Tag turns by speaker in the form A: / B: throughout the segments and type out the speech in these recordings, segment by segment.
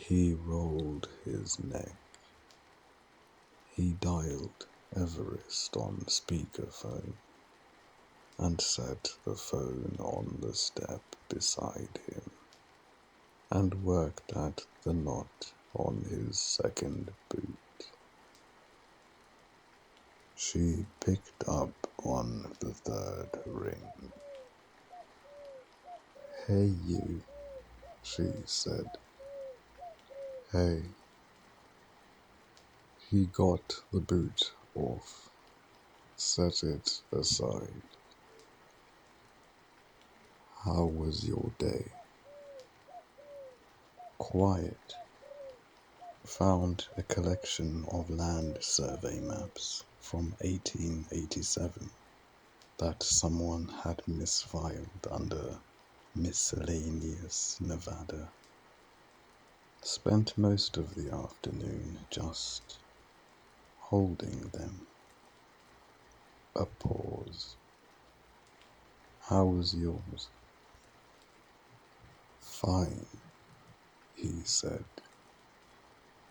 A: He rolled his neck. He dialed Everest on speakerphone and set the phone on the step beside him and worked at the knot on his second boot. She picked up on the third ring. "Hey you," she said. "Hey." He got the boot off, set it aside. "How was your day?" "Quiet." Found a collection of land survey maps from 1887 that someone had misfiled under Miscellaneous Nevada. Spent most of the afternoon just holding them. A pause. "How was yours?" "Fine," he said.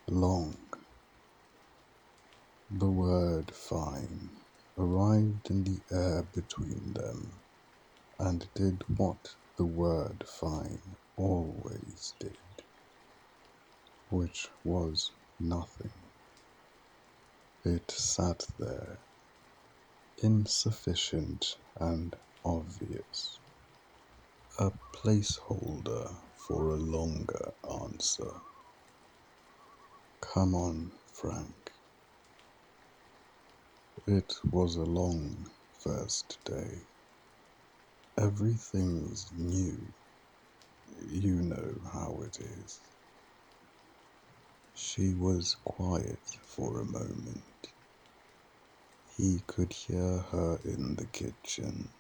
A: "Long." The word "fine" arrived in the air between them and did what the word "fine" always did, which was nothing. It sat there, insufficient and obvious, a placeholder for a longer answer. "Come on, Frank." It was a long first day. Everything's new. You know how it is. She was quiet for a moment. He could hear her in the kitchen.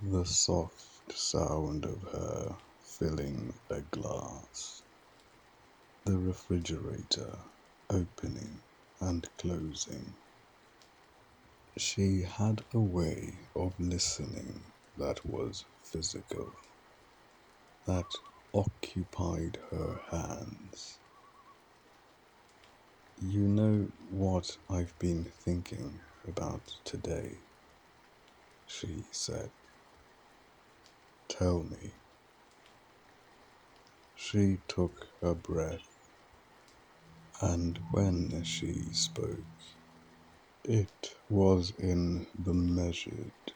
A: The soft sound of her filling a glass. The refrigerator opening and closing. She had a way of listening that was physical, that occupied her hands. "You know what I've been thinking about today," she said. "Tell me." She took a breath, and when she spoke, it was in the measured,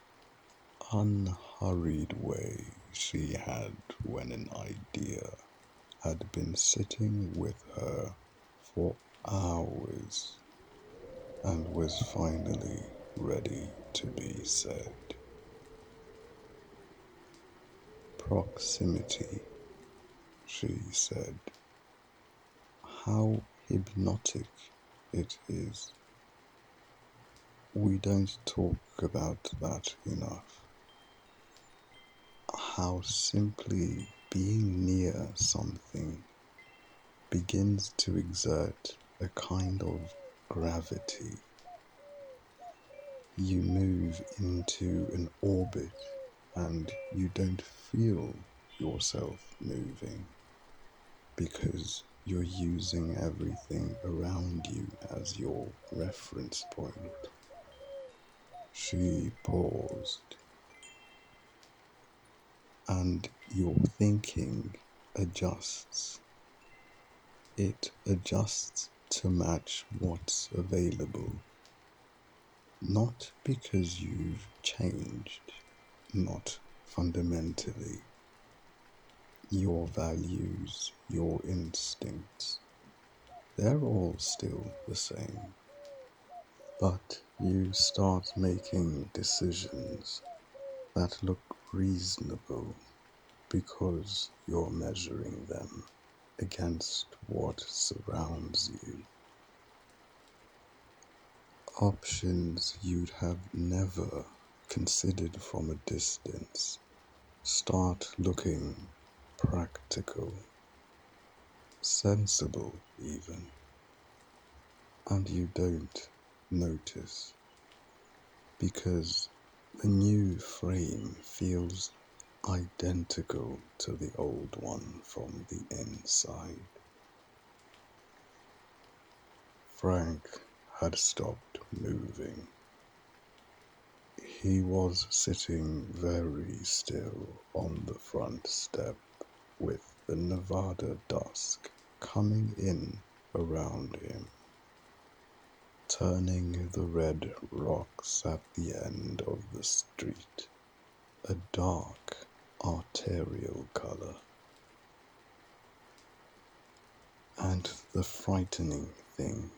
A: unhurried way she had when an idea had been sitting with her for hours and was finally ready to be said. "Proximity," she said. "How hypnotic it is. We don't talk about that enough. How simply being near something begins to exert a kind of gravity. You move into an orbit and you don't feel yourself moving because you're using everything around you as your reference point." She paused. "And your thinking adjusts. It adjusts to match what's available. Not because you've changed, not fundamentally. Your values, your instincts, they're all still the same. But you start making decisions that look reasonable because you're measuring them against what surrounds you. Options you'd have never considered from a distance start looking practical, sensible even, and you don't notice because the new frame feels identical to the old one from the inside. Frank had stopped moving. He was sitting very still on the front step with the Nevada dusk coming in around him, turning the red rocks at the end of the street a dark arterial color. And the frightening thing,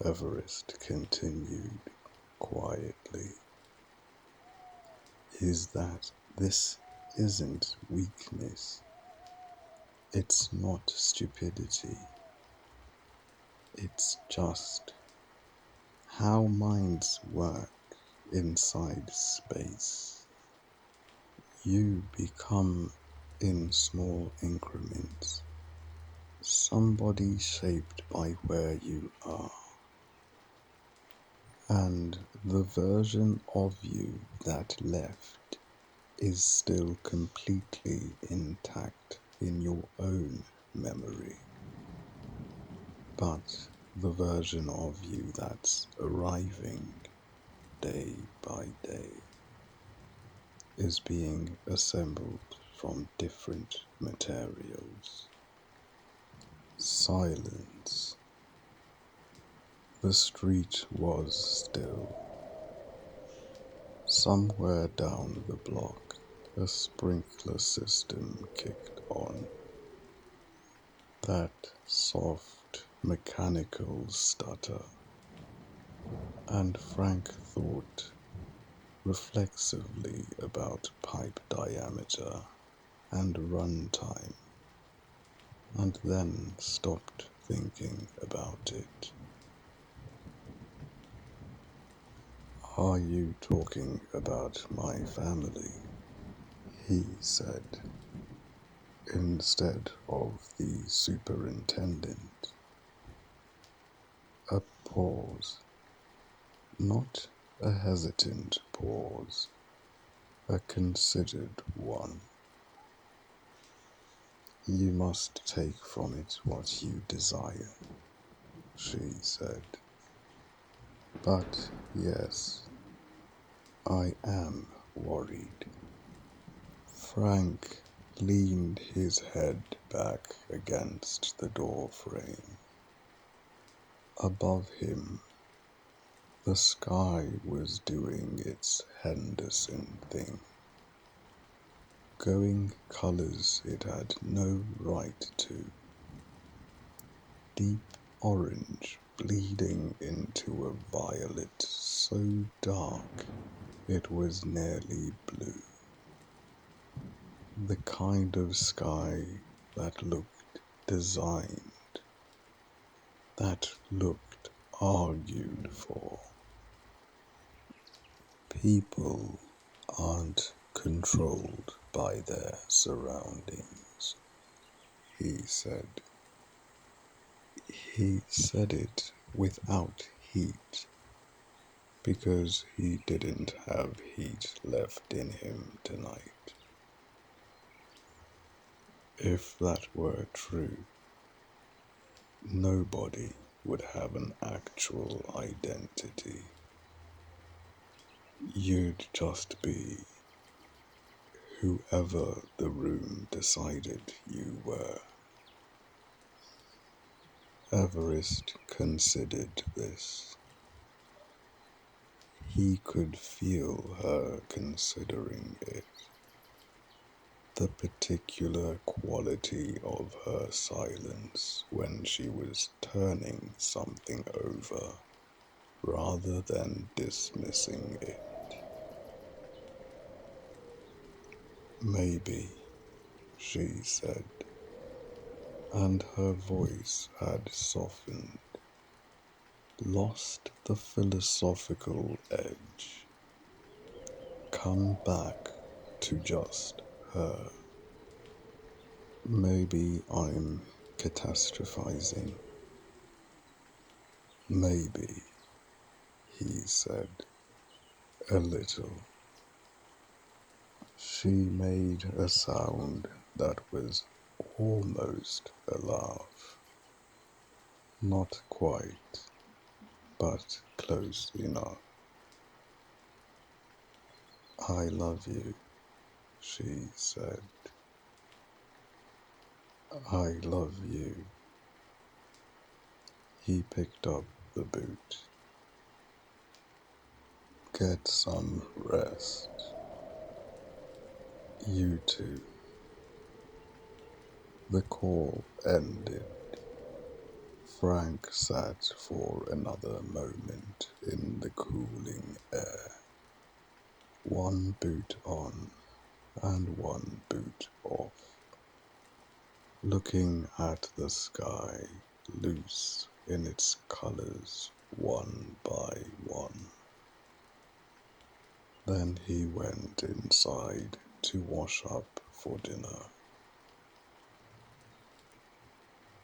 A: Everest continued quietly, is that this isn't weakness. It's not stupidity. It's just how minds work inside space. You become in small increments somebody shaped by where you are. And the version of you that left is still completely intact in your own memory. But the version of you that's arriving day by day is being assembled from different materials. Silence. The street was still. Somewhere down the block, a sprinkler system kicked on. That soft, mechanical stutter. And Frank thought reflexively about pipe diameter and run time, and then stopped thinking about it. Are you talking about my family? He said, instead of the superintendent. A pause, not a hesitant pause, a considered one. You must take from it what you desire, she said. But yes, I am worried. Frank leaned his head back against the door frame. Above him, the sky was doing its Henderson thing, going colors it had no right to. Deep orange bleeding into a violet so dark it was nearly blue. The kind of sky that looked designed, that looked argued for. People aren't controlled by their surroundings, he said. He said it without heat, because he didn't have heat left in him tonight. If that were true, nobody would have an actual identity. You'd just be whoever the room decided you were. Everest considered this. He could feel her considering it. The particular quality of her silence when she was turning something over rather than dismissing it. Maybe, she said, and her voice had softened, lost the philosophical edge, come back to just her. Maybe I'm catastrophizing. Maybe, he said, a little. She made a sound that was almost a laugh. Not quite, but close enough. I love you, she said. I love you. He picked up the boot. Get some rest. You too. The call ended. Frank sat for another moment in the cooling air. One boot on and one boot off, looking at the sky loose in its colors one by one. Then he went inside to wash up for dinner.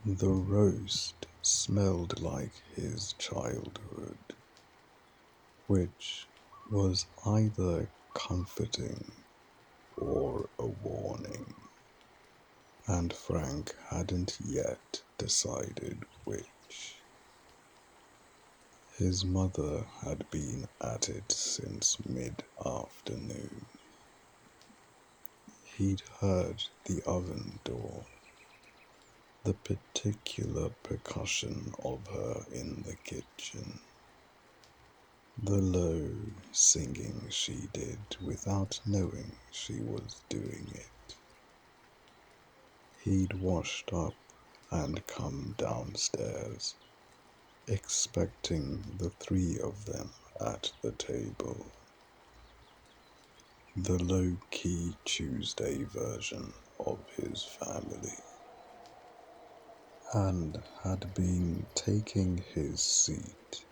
A: The roast smelled like his childhood, which was either comforting or a warning, and Frank hadn't yet decided which. His mother had been at it since mid-afternoon. He'd heard the oven door, the particular percussion of her in the kitchen, the low singing she did without knowing she was doing it. He'd washed up and come downstairs, expecting the three of them at the table. The low-key Tuesday version of his family, and had been taking his seat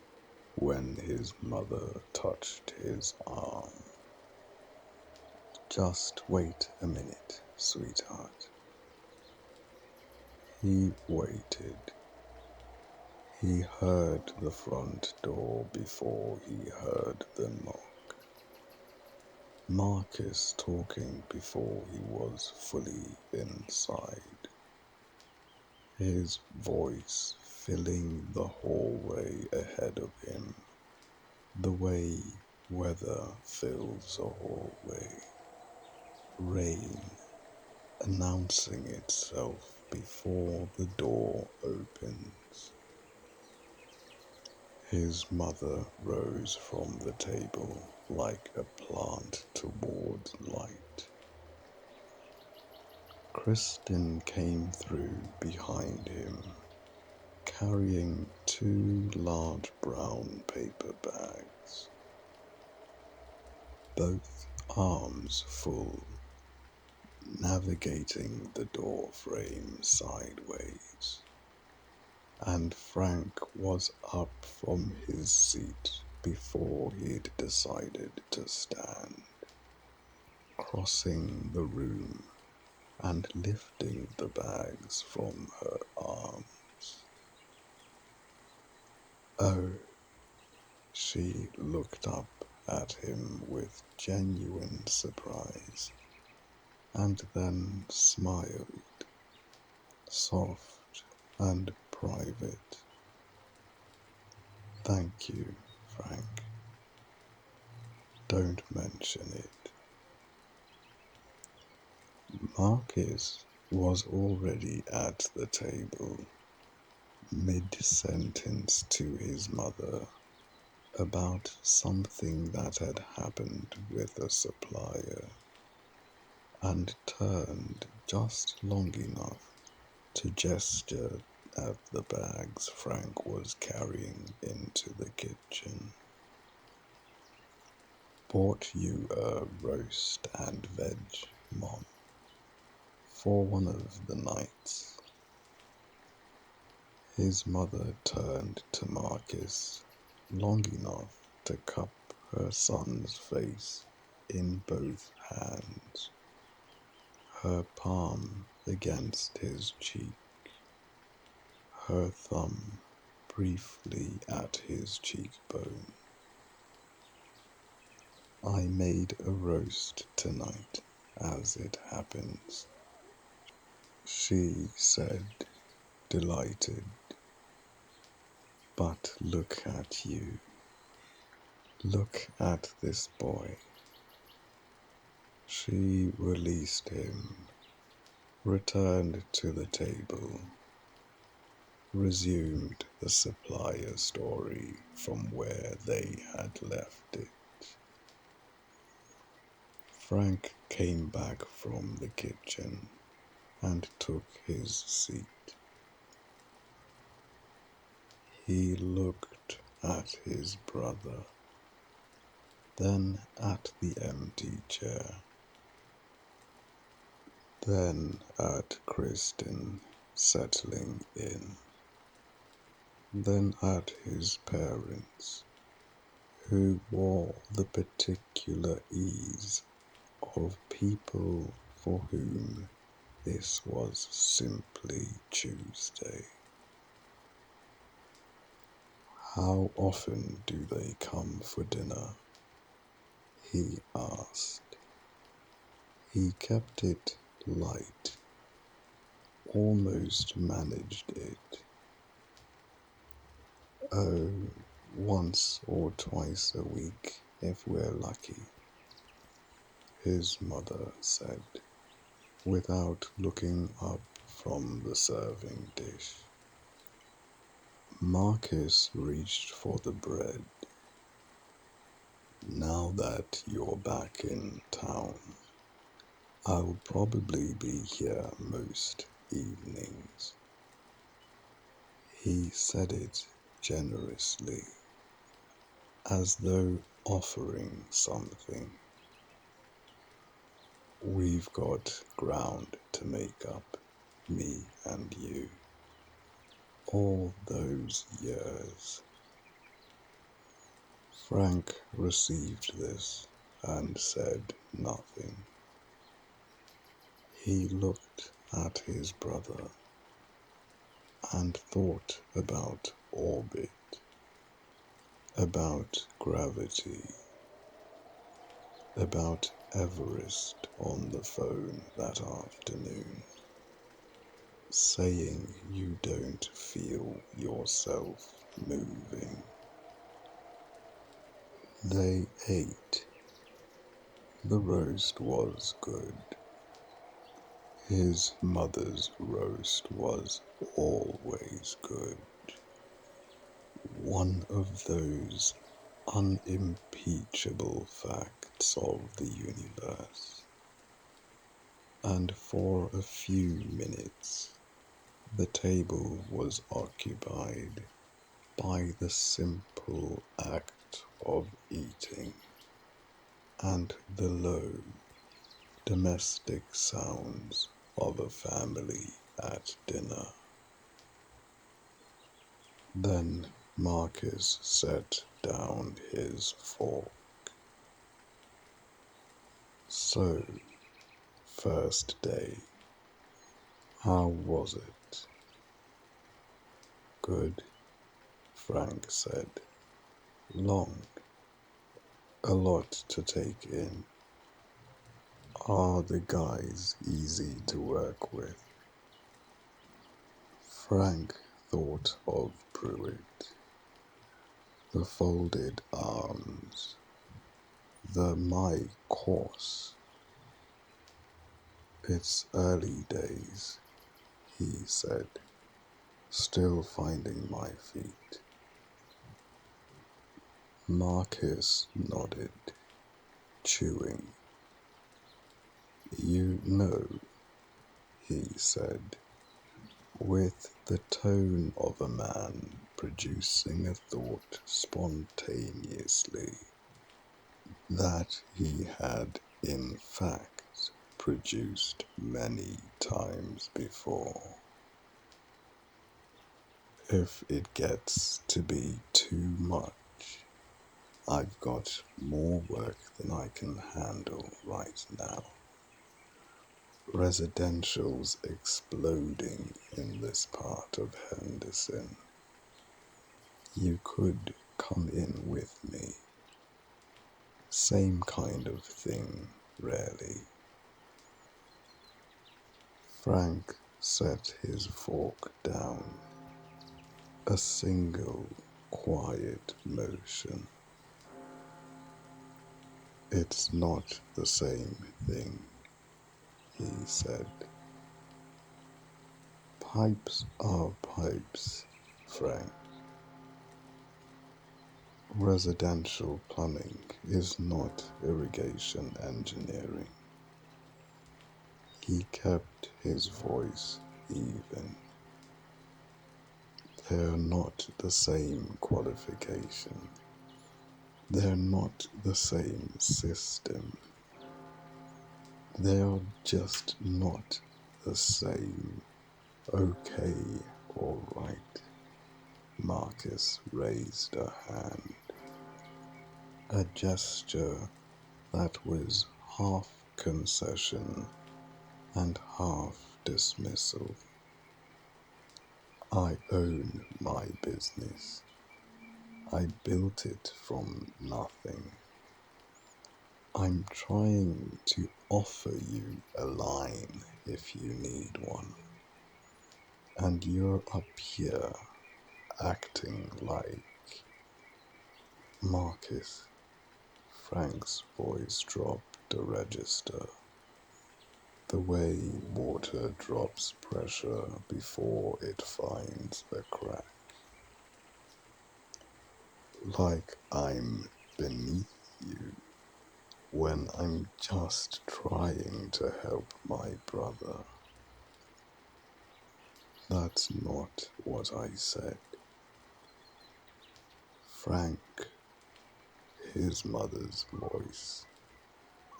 A: when his mother touched his arm. Just wait a minute, sweetheart. He waited. He heard the front door before he heard the knock. Marcus talking before he was fully inside. His voice filling the hallway ahead of him, the way weather fills a hallway. Rain announcing itself before the door opens. His mother rose from the table like a plant towards light. Kristen came through behind him, carrying two large brown paper bags, both arms full, navigating the door frame sideways. And Frank was up from his seat before he'd decided to stand, crossing the room and lifting the bags from her arms. Oh, she looked up at him with genuine surprise, and then smiled, soft and private. Thank you, Frank. Don't mention it. Marcus was already at the table, mid-sentence to his mother about something that had happened with a supplier, and turned just long enough to gesture at the bags Frank was carrying into the kitchen. Bought you a roast and veg, Mom, for one of the nights. His mother turned to Marcus long enough to cup her son's face in both hands, her palm against his cheek, her thumb briefly at his cheekbone. I made a roast tonight, as it happens, she said, delighted. But look at you. Look at this boy. She released him, returned to the table, resumed the supplier story from where they had left it. Frank came back from the kitchen and took his seat. He looked at his brother, then at the empty chair, then at Kristen settling in, then at his parents, who wore the particular ease of people for whom this was simply Tuesday. How often do they come for dinner? He asked. He kept it light, almost managed it. Oh, once or twice a week, if we're lucky, his mother said, without looking up from the serving dish. Marcus reached for the bread. Now that you're back in town, I'll probably be here most evenings. He said it generously, as though offering something. We've got ground to make up, me and you. All those years. Frank received this and said nothing. He looked at his brother and thought about orbit, about gravity, about Everest on the phone that afternoon, saying you don't feel yourself moving. They ate. The roast was good. His mother's roast was always good. One of those unimpeachable facts of the universe. And for a few minutes, the table was occupied by the simple act of eating and the low, domestic sounds of a family at dinner. Then Marcus set down his fork. So, first day, how was it? Good, Frank said. Long. A lot to take in. Are the guys easy to work with? Frank thought of Pruitt. The folded arms. The my course. It's early days, he said, still finding my feet. Marcus nodded, chewing. You know, he said, with the tone of a man producing a thought spontaneously, that he had in fact produced many times before. If it gets to be too much, I've got more work than I can handle right now. Residential's exploding in this part of Henderson. You could come in with me. Same kind of thing, really. Frank set his fork down. A single quiet motion. It's not the same thing, he said. Pipes are pipes, Frank. Residential plumbing is not irrigation engineering. He kept his voice even. They're not the same qualification. They're not the same system. They are just not the same. Okay, all right. Marcus raised a hand. A gesture that was half concession and half dismissal. I own my business. I built it from nothing. I'm trying to offer you a line if you need one. And you're up here acting like Marcus. Frank's voice dropped a register, the way water drops pressure before it finds a crack. Like I'm beneath you when I'm just trying to help my brother. That's not what I said. Frank, his mother's voice,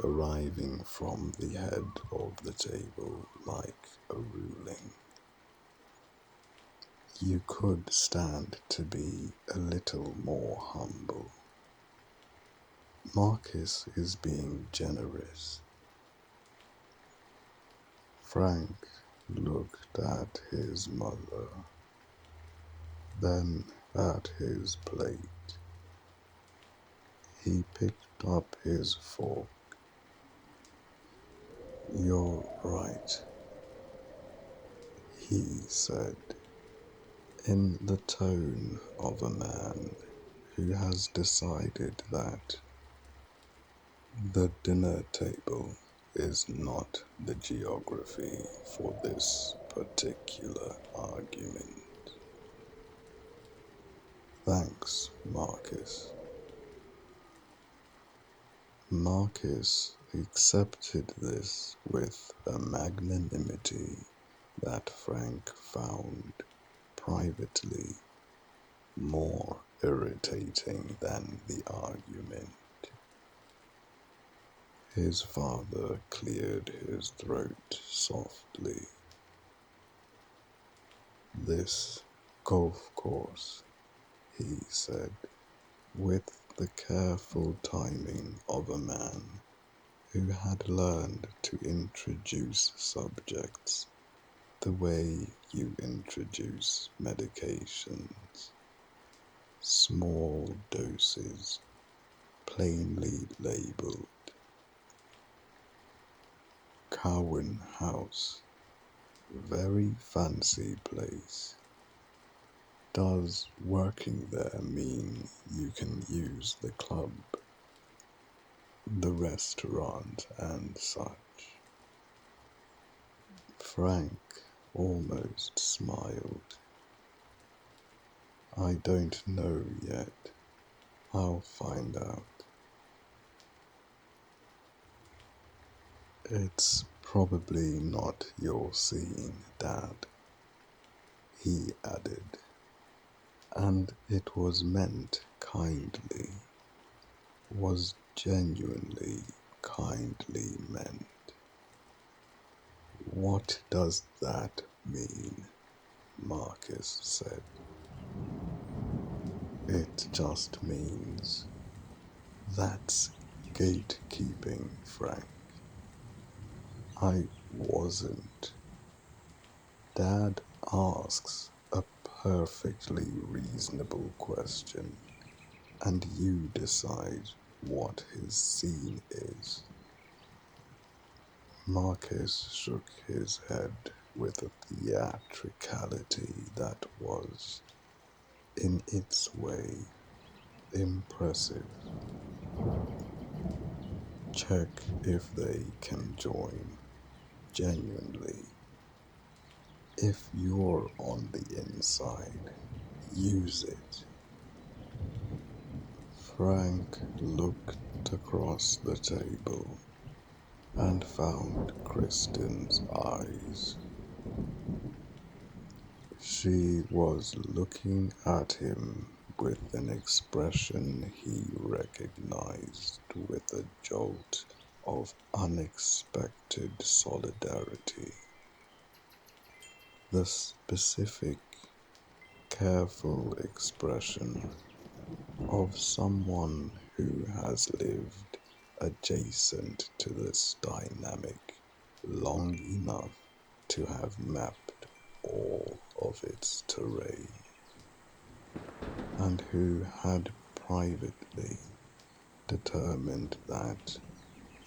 A: arriving from the head of the table like a ruling. You could stand to be a little more humble. Marcus is being generous. Frank looked at his mother, then at his plate. He picked up his fork. You're right, he said, in the tone of a man who has decided that the dinner table is not the geography for this particular argument. Thanks, Marcus. Marcus accepted this with a magnanimity that Frank found privately more irritating than the argument. His father cleared his throat softly. This golf course, he said, with the careful timing of a man who had learned to introduce subjects the way you introduce medications. Small doses, plainly labeled. Cowan House, very fancy place. Does working there mean you can use the club, the restaurant and such? Frank almost smiled. I don't know yet. I'll find out. It's probably not your scene, Dad, he added, and it was meant kindly, was genuinely kindly meant. What does that mean? Marcus said. It just means that's gatekeeping, Frank. I wasn't. Dad asks a perfectly reasonable question, and you decide what his scene is. Marcus shook his head with a theatricality that was, in its way, impressive. Check if they can join, genuinely. If you're on the inside, use it. Frank looked across the table and found Kristen's eyes. She was looking at him with an expression he recognized with a jolt of unexpected solidarity. The specific, careful expression of someone who has lived adjacent to this dynamic long enough to have mapped all of its terrain, and who had privately determined that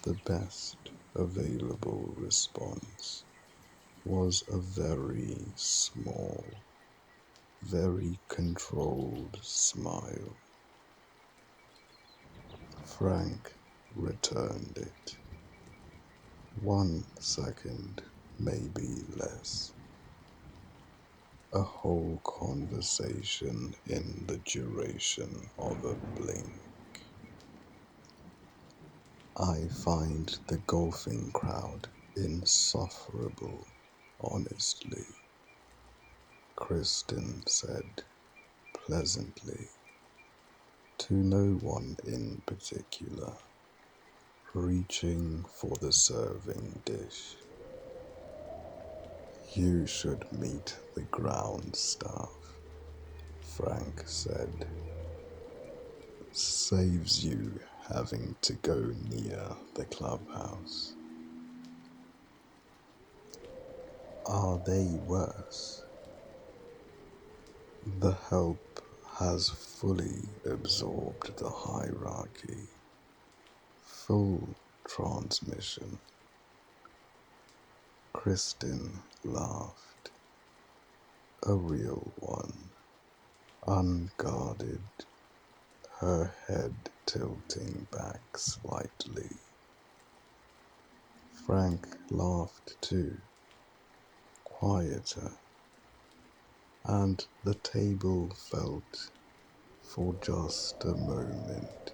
A: the best available response was a very small, very controlled smile. Frank returned it. 1 second, maybe less. A whole conversation in the duration of a blink. I find the golfing crowd insufferable, honestly, Kristen said pleasantly, to no one in particular, reaching for the serving dish. You should meet the ground staff, Frank said. Saves you having to go near the clubhouse. Are they worse? The help has fully absorbed the hierarchy. Full transmission. Kristen laughed. A real one. Unguarded, her head tilting back slightly. Frank laughed too, quieter, and the table felt, for just a moment,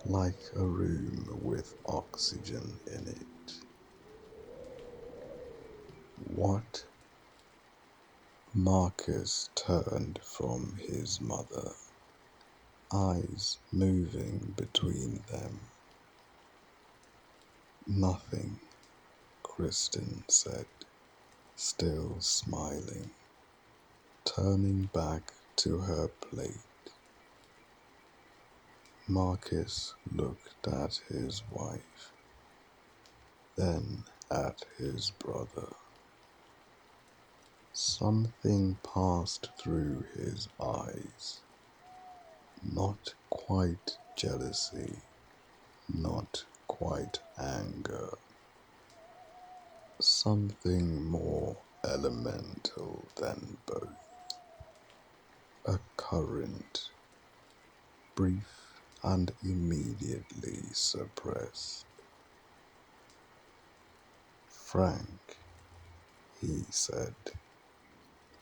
A: like a room with oxygen in it. What? Marcus turned from his mother, eyes moving between them. Nothing, Kristen said, still smiling, turning back to her plate. Marcus looked at his wife, then at his brother. Something passed through his eyes. Not quite jealousy, not quite anger. Something more elemental than both. A current, brief and immediately suppressed. Frank, he said,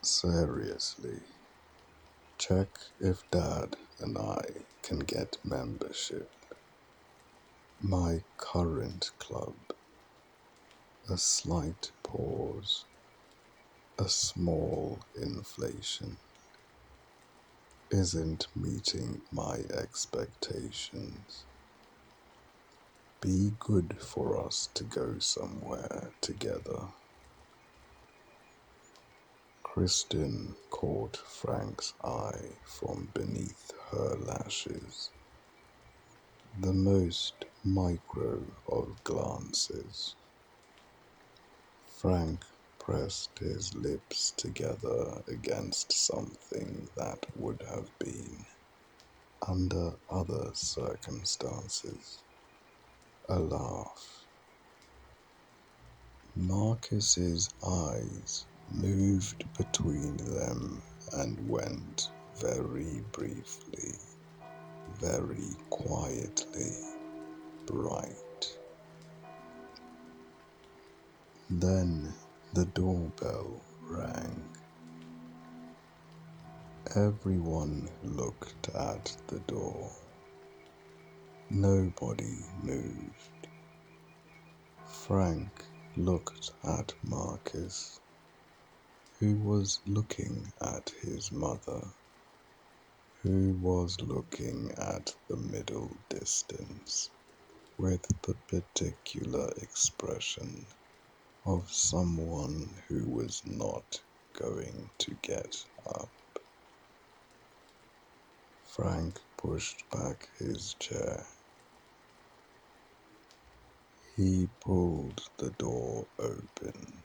A: seriously, check if Dad and I can get membership. My current club. A slight pause, a small inflation, isn't meeting my expectations. Be good for us to go somewhere together. Kristen caught Frank's eye from beneath her lashes. The most micro of glances. Frank pressed his lips together against something that would have been, under other circumstances, a laugh. Marcus's eyes moved between them and went very briefly, very quietly bright. Then the doorbell rang. Everyone looked at the door. Nobody moved. Frank looked at Marcus, who was looking at his mother, who was looking at the middle distance with the particular expression of someone who was not going to get up. Frank pushed back his chair. He pulled the door open,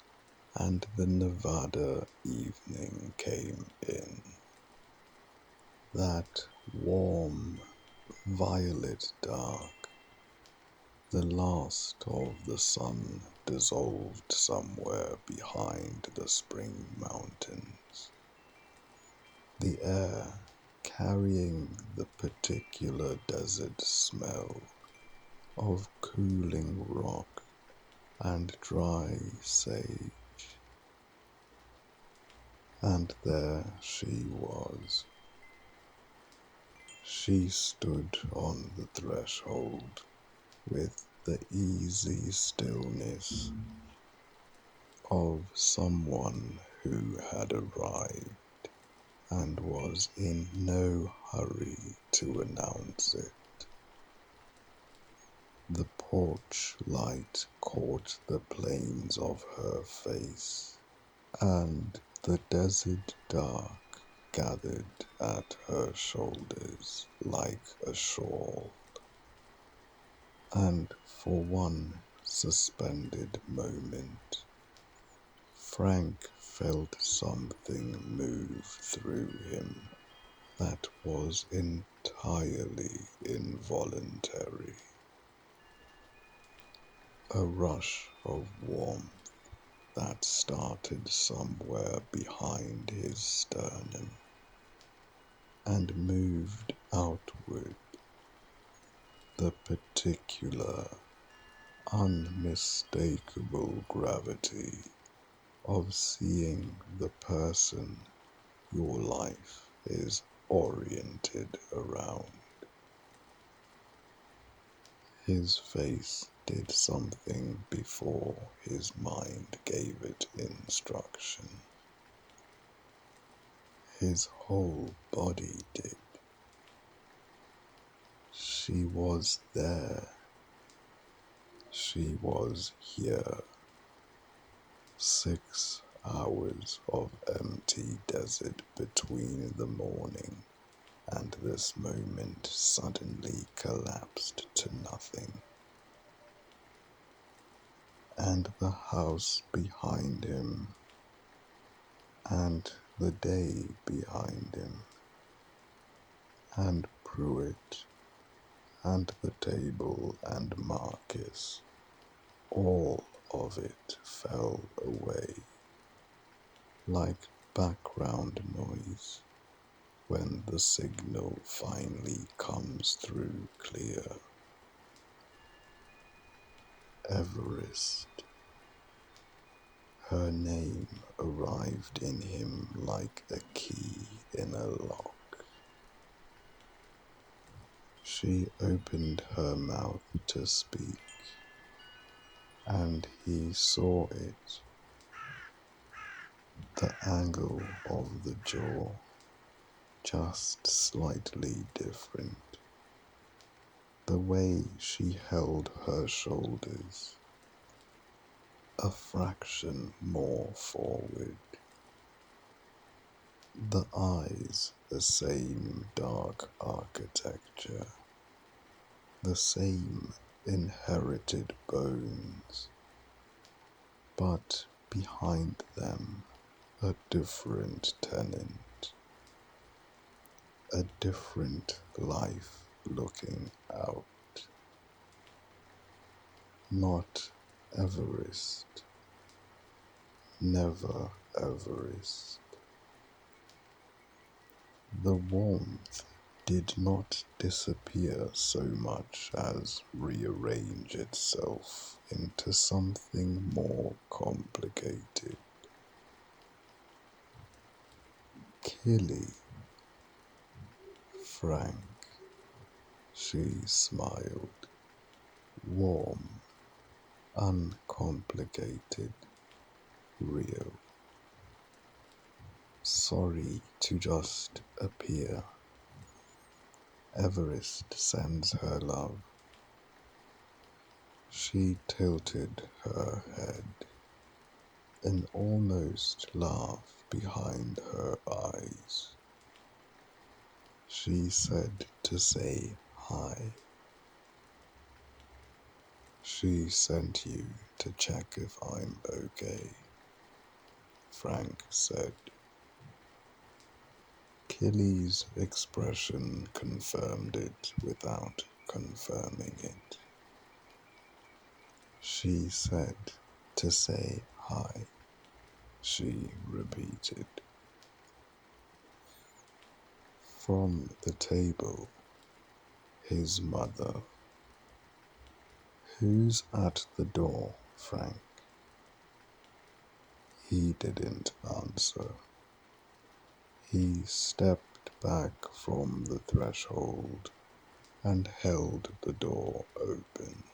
A: and the Nevada evening came in. That warm, violet dark, the last of the sun dissolved somewhere behind the spring mountains. The air carrying the particular desert smell of cooling rock and dry sage. And there she was. She stood on the threshold with the easy stillness of someone who had arrived and was in no hurry to announce it. The porch light caught the planes of her face, and the desert dark gathered at her shoulders like a shawl. And for one suspended moment, Frank felt something move through him that was entirely involuntary. A rush of warmth that started somewhere behind his sternum and moved outward. The particular, unmistakable gravity of seeing the person your life is oriented around. His face did something before his mind gave it instruction. His whole body did. She was there. She was here. 6 hours of empty desert between the morning and this moment suddenly collapsed to nothing. And the house behind him, and the day behind him, and Pruitt, and the table and Marcus, all of it fell away like background noise when the signal finally comes through clear. Everest. Her name arrived in him like a key in a lock. She opened her mouth to speak, and he saw it. The angle of the jaw, just slightly different. The way she held her shoulders, a fraction more forward. The eyes, the same dark architecture, the same inherited bones, but behind them a different tenant, a different life looking out. Not Everest, Never, Everest. The warmth did not disappear so much as rearrange itself into something more complicated. Killy, frank, she smiled, warm, uncomplicated, real. Sorry to just appear. Everest sends her love. She tilted her head, an almost laugh behind her eyes. She said to say hi. She sent you to check if I'm okay, Frank said. Killy's expression confirmed it without confirming it. She said to say hi, she repeated. From the table, his mother. Who's at the door, Frank? He didn't answer. He stepped back from the threshold and held the door open.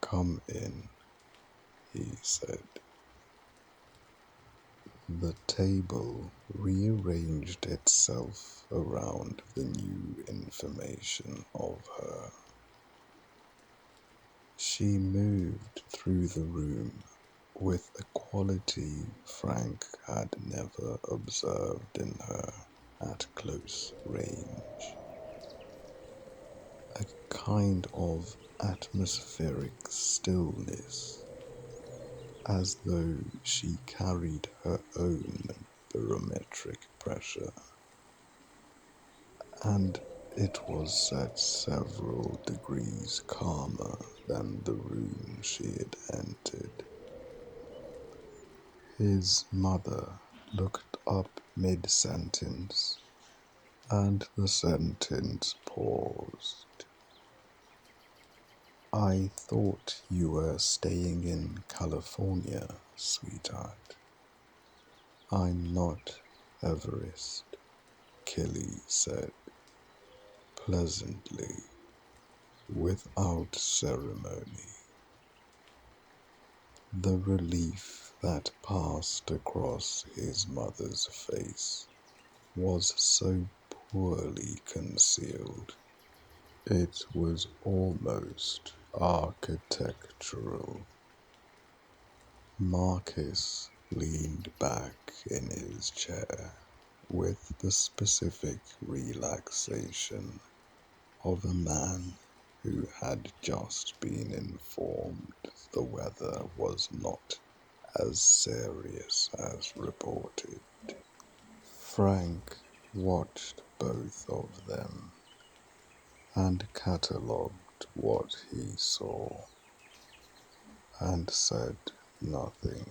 A: Come in, he said. The table rearranged itself around the new information of her. She moved through the room with a quality Frank had never observed in her at close range. A kind of atmospheric stillness, as though she carried her own barometric pressure, and it was set several degrees calmer than the room she had entered. His mother looked up mid-sentence, and the sentence paused. I thought you were staying in California, sweetheart. I'm not, Everest, Killy said, pleasantly, without ceremony. The relief that passed across his mother's face was so poorly concealed. It was almost architectural. Marcus leaned back in his chair with the specific relaxation of a man who had just been informed the weather was not as serious as reported. Frank watched both of them and catalogued what he saw and said nothing.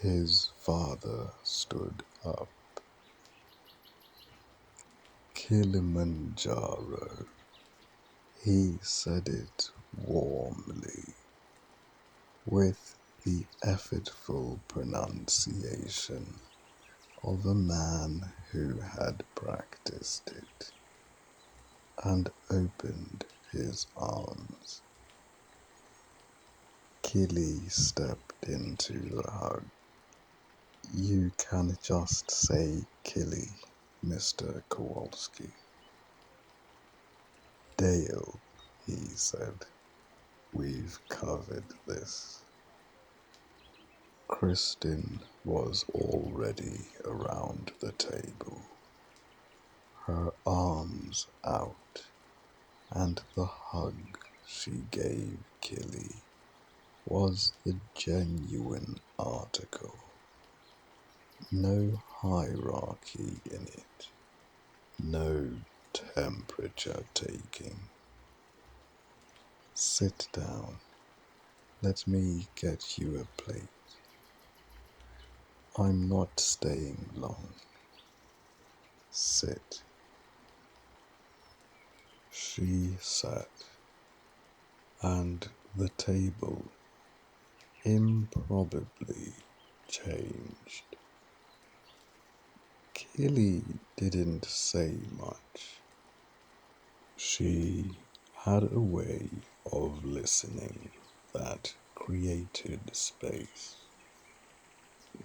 A: His father stood up. Kilimanjaro. He said it warmly, with the effortful pronunciation of a man who had practiced it, and opened his arms. Killy stepped into the hug. You can just say Killy, Mr. Kowalski. Dale, he said, we've covered this. Kristin was already around the table, her arms out, and the hug she gave Killy was the genuine article. No hierarchy in it, no temperature taking. Sit down. Let me get you a plate. I'm not staying long. Sit. She sat, and the table improbably changed. Killy didn't say much. She had a way of listening that created space,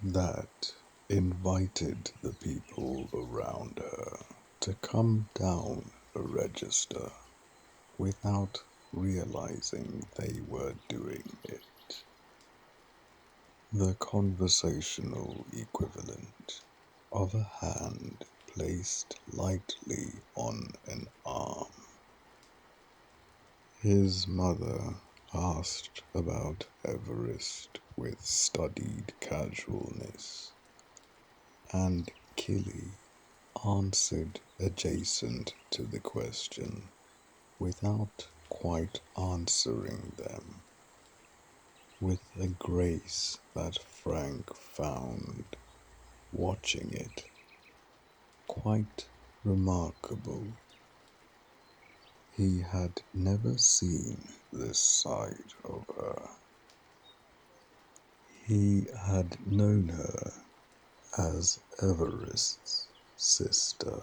A: that invited the people around her to come down a register without realizing they were doing it. The conversational equivalent of a hand placed lightly on an arm. His mother asked about Everest with studied casualness, and Killy answered adjacent to the question without quite answering them, with a grace that Frank found, watching it, quite remarkable. He had never seen this side of her. He had known her as Everest's sister,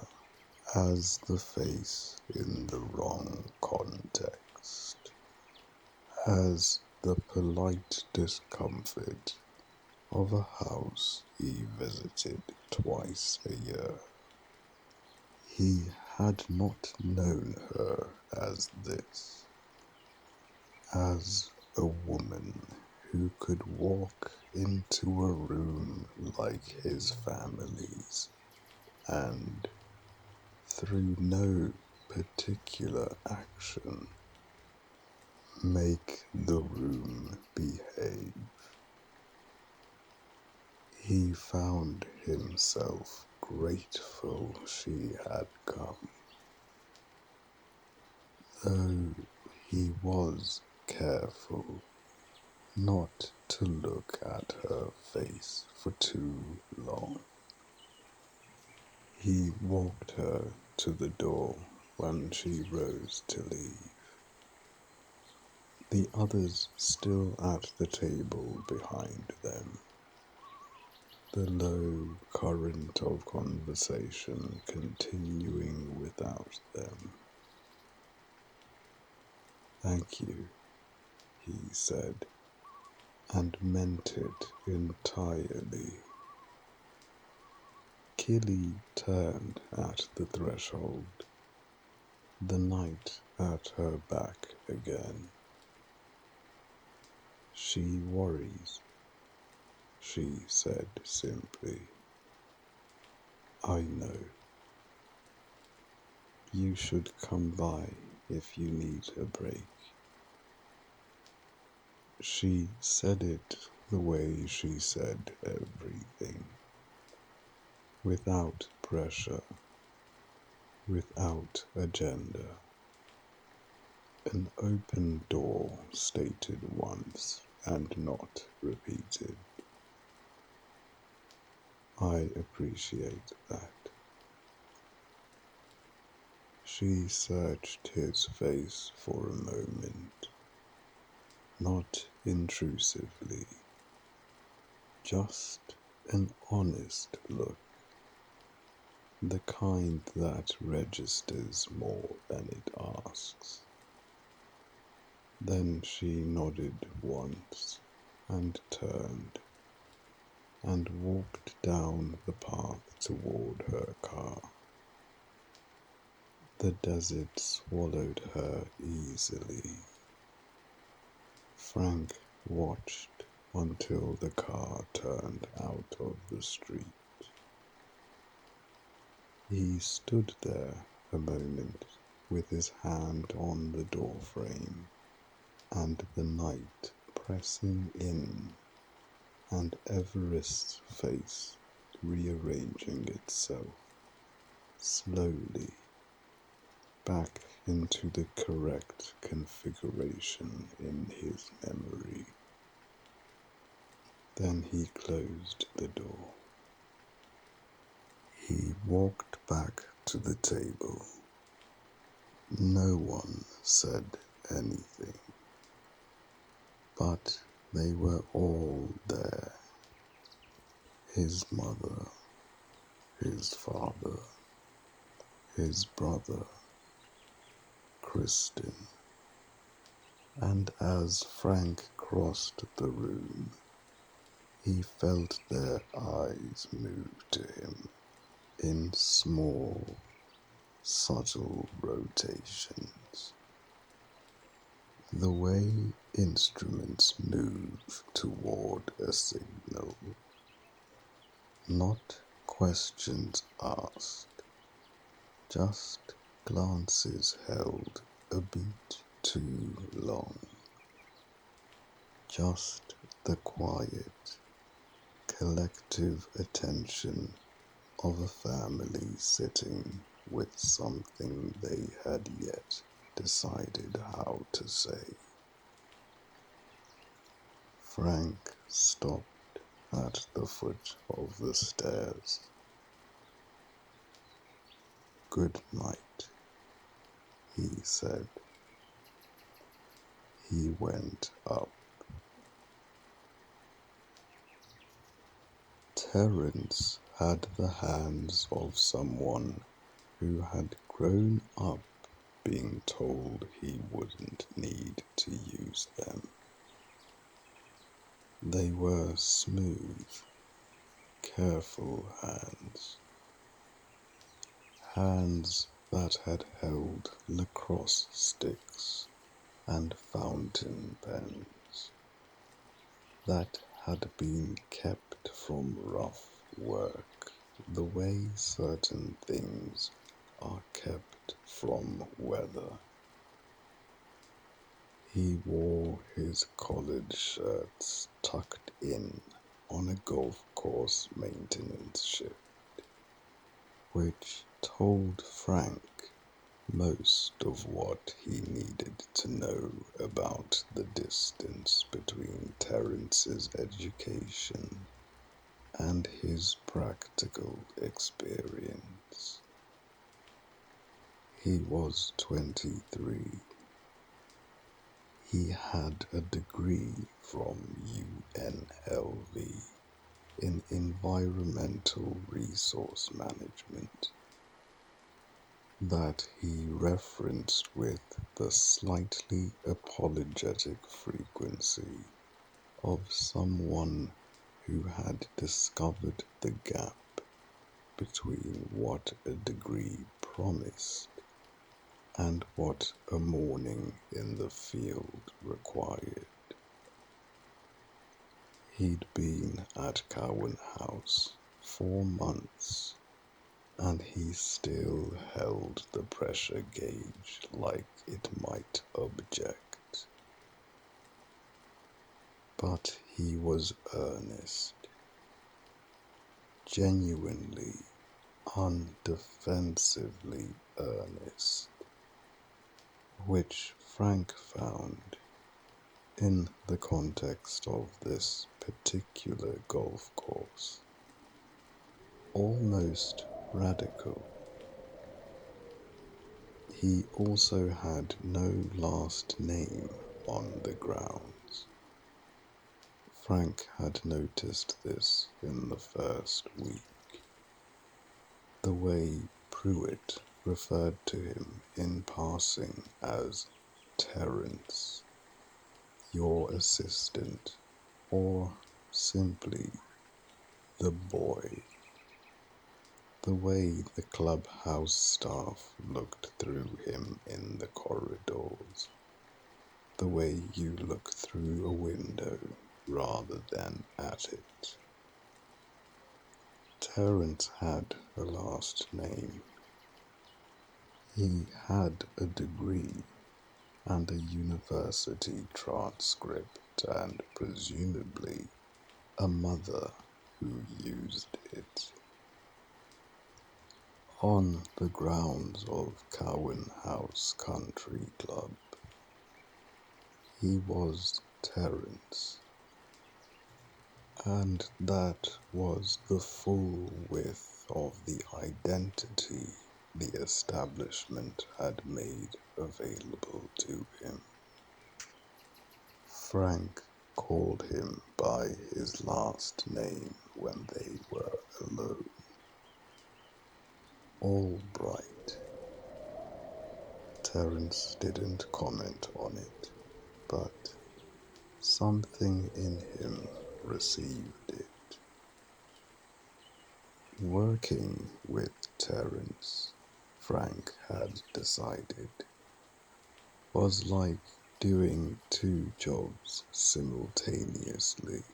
A: as the face in the wrong context, as the polite discomfort of a house he visited twice a year. He had not known her as this, as a woman who could walk into a room like his family's and, through no particular action, make the room behave. He found himself grateful she had come, though he was careful not to look at her face for too long. He walked her to the door when she rose to leave. The others still at the table behind them, the low current of conversation continuing without them. "Thank you," he said, and meant it entirely. Killy turned at the threshold, the night at her back again. "She worries," she said simply. "I know. You should come by if you need a break." She said it the way she said everything, without pressure, without agenda. An open door stated once and not repeated. I appreciate that. She searched his face for a moment, not intrusively, just an honest look, the kind that registers more than it asks. Then she nodded once and turned and walked down the path toward her car. The desert swallowed her easily. Frank watched until the car turned out of the street. He stood there a moment with his hand on the doorframe and the night pressing in and Everest's face rearranging itself slowly back into the correct configuration in his memory. Then he closed the door. He walked back to the table. No one said anything, but they were all there. His mother, his father, his brother, Kristen, and as Frank crossed the room, he felt their eyes move to him in small, subtle rotations. The way instruments move toward a signal, not questions asked, just glances held a bit too long. Just the quiet, collective attention of a family sitting with something they had yet decided how to say. Frank stopped at the foot of the stairs. "Good night," he said. He went up. Terrance had the hands of someone who had grown up being told he wouldn't need to use them. They were smooth, careful hands. Hands that had held lacrosse sticks and fountain pens, that had been kept from rough work the way certain things are kept from weather. He wore his collared shirts tucked in on a golf course maintenance shift, which told Frank most of what he needed to know about the distance between Terrance's education and his practical experience. He was 23. He had a degree from UNLV in environmental resource management that he referenced with the slightly apologetic frequency of someone who had discovered the gap between what a degree promised and what a morning in the field required. He'd been at Cowan House 4 months, and he still held the pressure gauge like it might object. But he was earnest, genuinely, undefensively earnest, which Frank found, in the context of this particular golf course, almost radical. He also had no last name on the grounds. Frank had noticed this in the first week. The way Pruitt referred to him in passing as Terrance, your assistant, or simply the boy. The way the clubhouse staff looked through him in the corridors. The way you look through a window rather than at it. Terrance had a last name. He had a degree and a university transcript and presumably a mother who used it. On the grounds of Cowan House Country Club, he was Terrance. And that was the full width of the identity the establishment had made available to him. Frank called him by his last name when they were alone. Albright. Terrance didn't comment on it, but something in him received it. Working with Terrance, Frank had decided, was like doing two jobs simultaneously.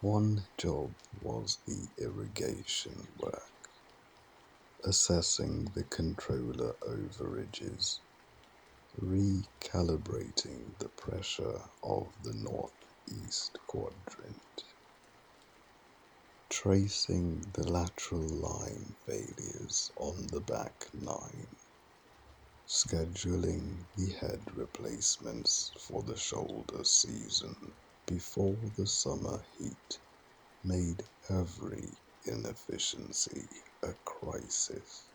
A: One job was the irrigation work, assessing the controller overages, recalibrating the pressure of the northeast quadrant, tracing the lateral line failures on the back nine, scheduling the head replacements for the shoulder season before the summer heat made every inefficiency a crisis.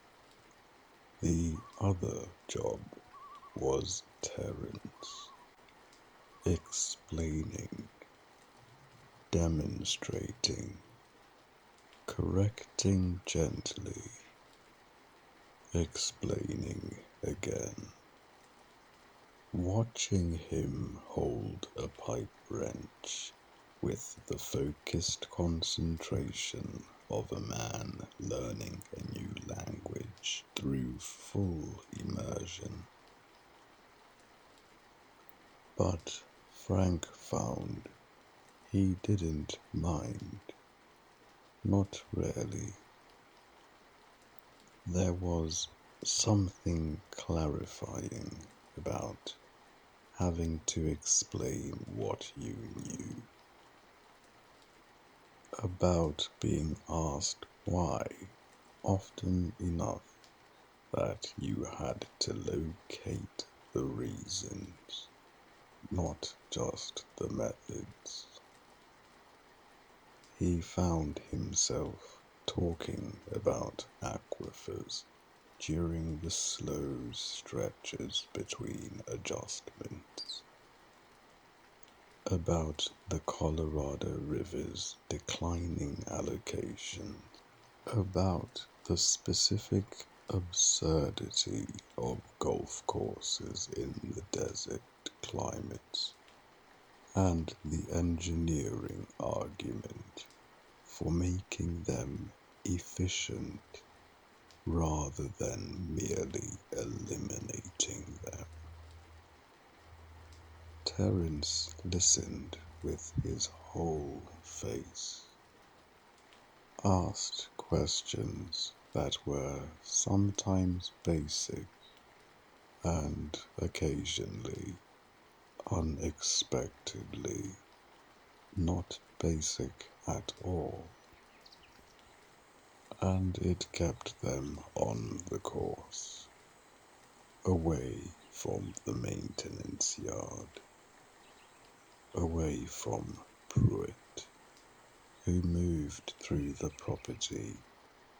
A: The other job was Terrance, explaining, demonstrating, correcting gently, explaining again. Watching him hold a pipe wrench with the focused concentration of a man learning a new language through full immersion. But Frank found he didn't mind. Not really. There was something clarifying about having to explain what you knew, about being asked why often enough that you had to locate the reasons, not just the methods. He found himself talking about aquifers during the slow stretches between adjustments, about the Colorado River's declining allocation, about the specific absurdity of golf courses in the desert climates, and the engineering argument for making them efficient rather than merely eliminating them. Terrance listened with his whole face, asked questions that were sometimes basic and occasionally, unexpectedly, not basic at all, and it kept them on the course, away from the maintenance yard, away from Pruitt, who moved through the property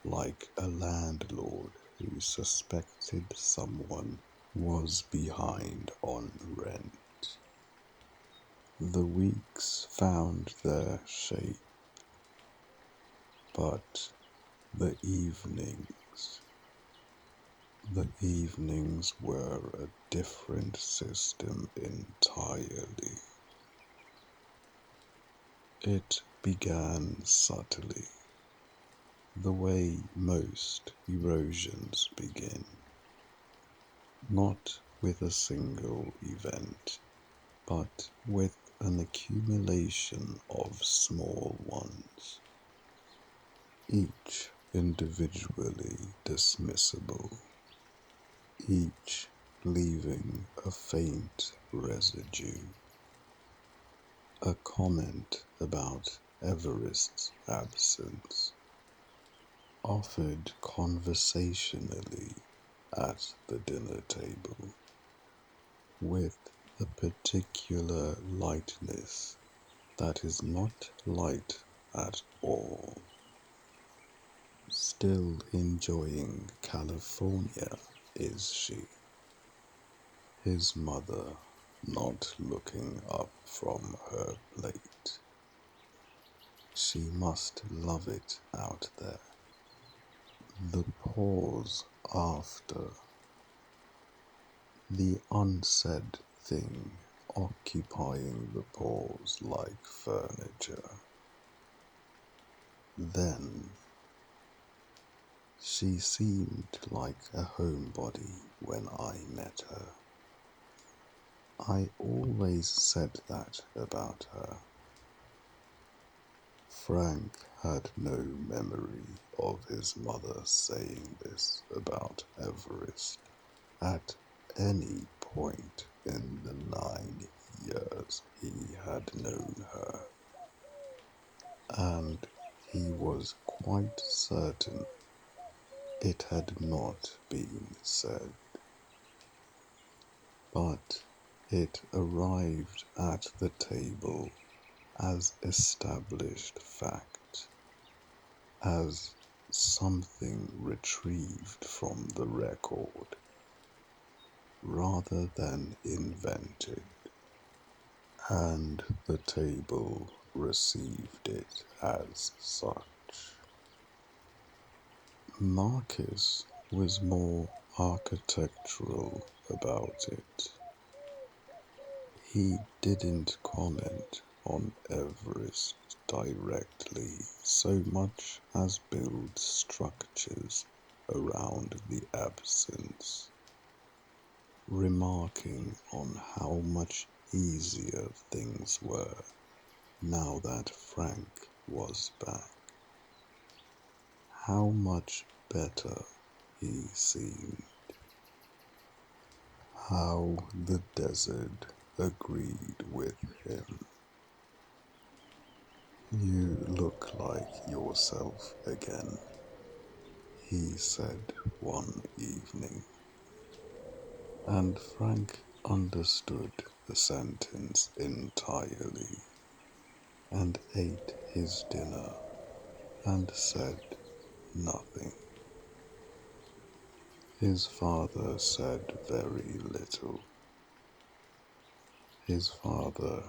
A: like a landlord who suspected someone was behind on rent. The weeks found their shape, but the evenings were a different system entirely. It began subtly, the way most erosions begin, not with a single event, but with an accumulation of small ones, each individually dismissible, each leaving a faint residue. A comment about Everest's absence, offered conversationally at the dinner table, with the particular lightness that is not light at all. Still enjoying California, is she? His mother not looking up from her plate. She must love it out there. The pause after, the unsaid thing occupying the pause like furniture. Then she seemed like a homebody when I met her. I always said that about her. Frank had no memory of his mother saying this about Everest at any point in the 9 years he had known her, and he was quite certain it had not been said. But it arrived at the table as established fact, as something retrieved from the record rather than invented, and the table received it as such. Marcus was more architectural about it. He didn't comment on Everest directly so much as build structures around the absence, remarking on how much easier things were now that Frank was back, how much better he seemed, how the desert agreed with him. You look like yourself again, he said one evening, and Frank understood the sentence entirely and ate his dinner and said nothing. His father said very little. His father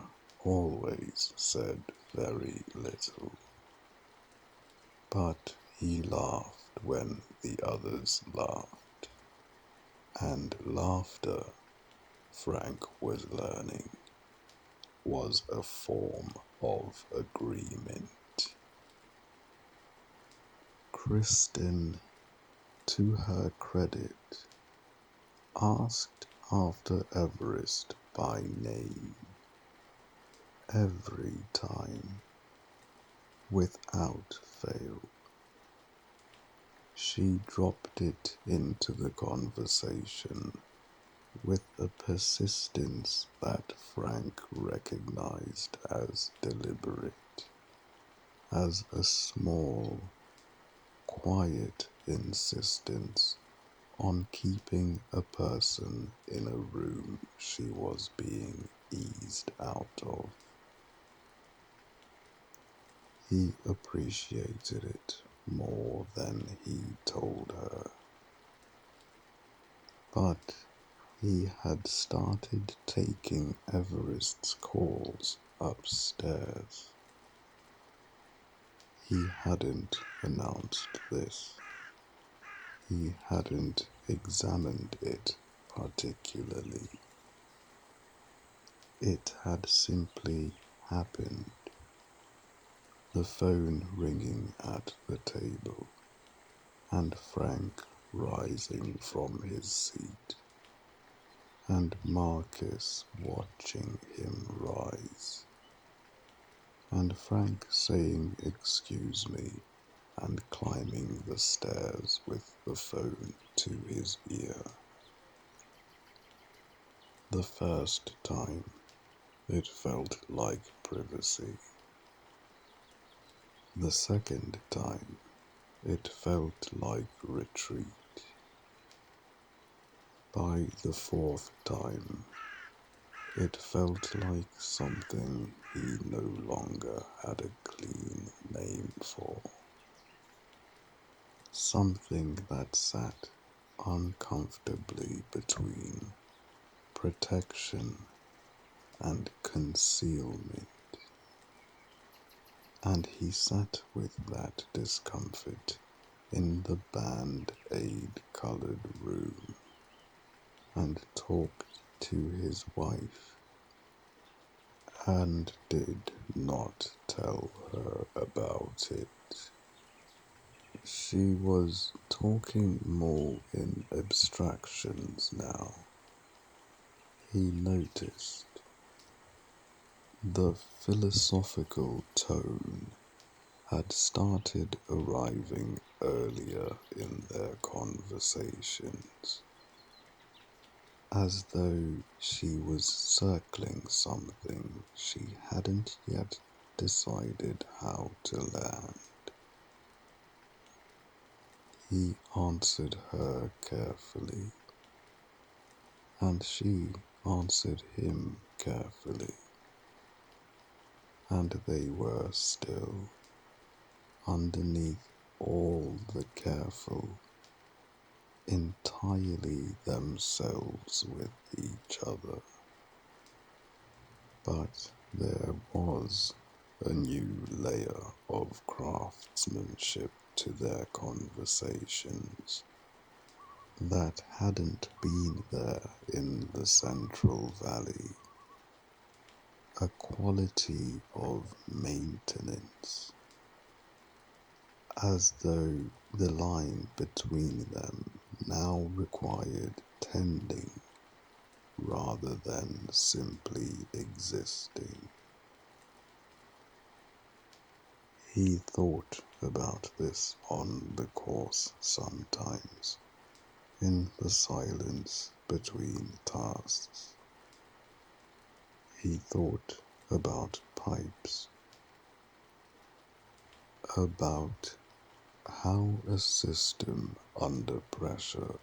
A: always said very little, but he laughed when the others laughed, and laughter, Frank was learning, was a form of agreement. Kristen, to her credit, asked after Everest by name every time, without fail. She dropped it into the conversation with a persistence that Frank recognized as deliberate, as a small, quiet insistence on keeping a person in a room she was being eased out of. He appreciated it more than he told her, but he had started taking Everest's calls upstairs. He hadn't announced this. He hadn't examined it particularly. It had simply happened. The phone ringing at the table, and Frank rising from his seat, and Marcus watching him rise, and Frank saying "excuse me" and climbing the stairs with the phone to his ear. The first time, it felt like privacy. The second time, it felt like retreat. By the fourth time, It felt like something he no longer had a clean name for. Something that sat uncomfortably between protection and concealment. And he sat with that discomfort in the band-aid colored room and talked to his wife and did not tell her about it. She was talking more in abstractions now. He noticed the philosophical tone had started arriving earlier in their conversations, as though she was circling something she hadn't yet decided how to land. He answered her carefully, and she answered him carefully, and they were still, underneath all the careful, entirely themselves with each other. But there was a new layer of craftsmanship to their conversations that hadn't been there in the Central Valley, a quality of maintenance, as though the line between them now required tending rather than simply existing. He thought about this on the course sometimes, in the silence between tasks. He thought about pipes, about how a system under pressure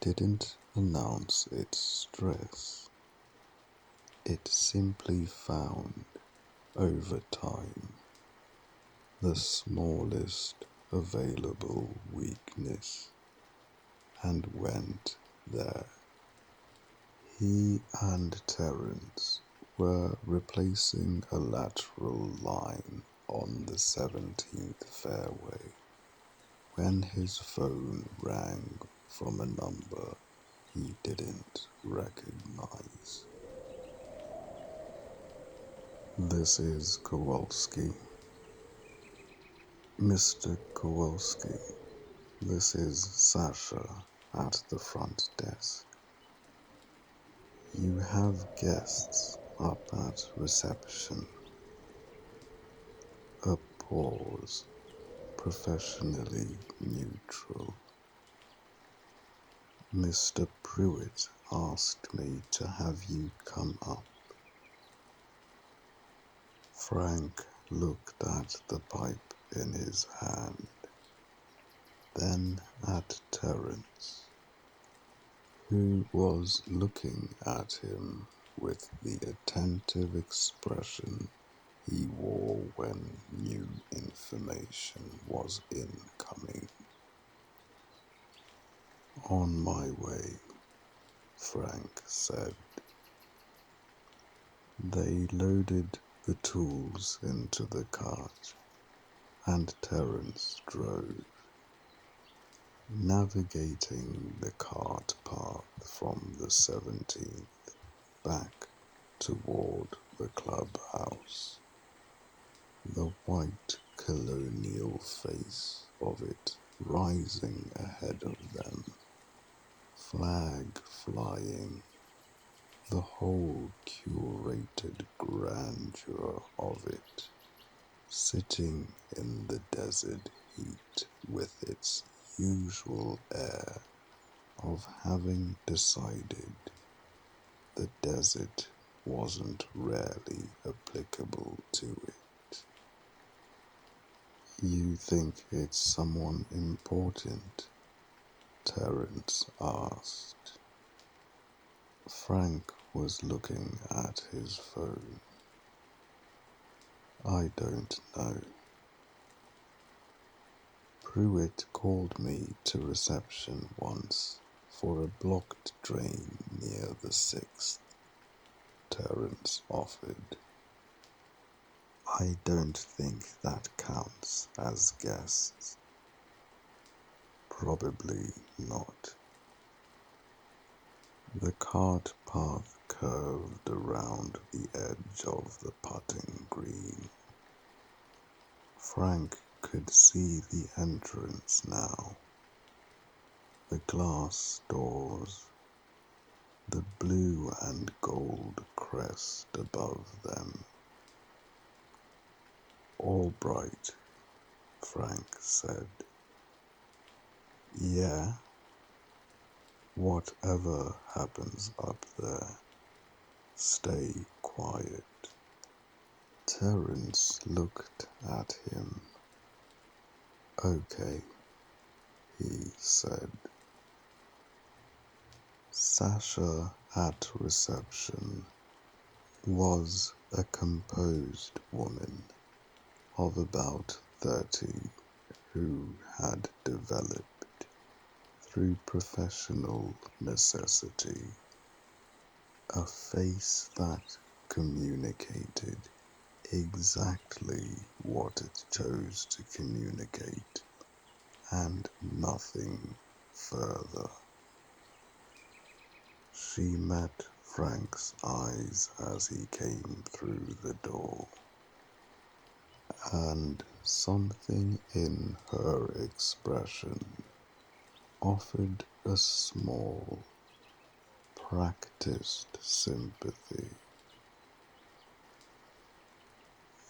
A: didn't announce its stress. It simply found, over time, the smallest available weakness and went there. He and Terrance were replacing a lateral line on the 17th fairway when his phone rang from a number he didn't recognize. This is Kowalski. Mr. Kowalski, this is Sasha at the front desk. You have guests up at reception. A pause, professionally neutral. Mr. Pruitt asked me to have you come up. Frank looked at the pipe in his hand, then at Terrance, who was looking at him with the attentive expression he wore when new information was incoming. On my way, Frank said. They loaded the tools into the cart, and Terrance drove, navigating the cart path from the 17th back toward the clubhouse. The white colonial face of it rising ahead of them, flag flying, the whole curated grandeur of it, sitting in the desert heat with its usual air of having decided the desert wasn't rarely applicable to it. You think it's someone important? Terrance asked. Frank was looking at his phone. I don't know. Pruitt called me to reception once for a blocked drain near the 6th, Terrance offered. I don't think that counts as guests. Probably not. The cart path curved around the edge of the putting green. Frank could see the entrance now. The glass doors, the blue and gold crest above them. All bright, Frank said. Yeah, whatever happens up there, stay quiet. Terrance looked at him. Okay, he said. Sasha at reception was a composed woman of about 30 who had developed, through professional necessity, a face that communicated exactly what it chose to communicate and nothing further. She met Frank's eyes as he came through the door, and something in her expression offered a small, practiced sympathy.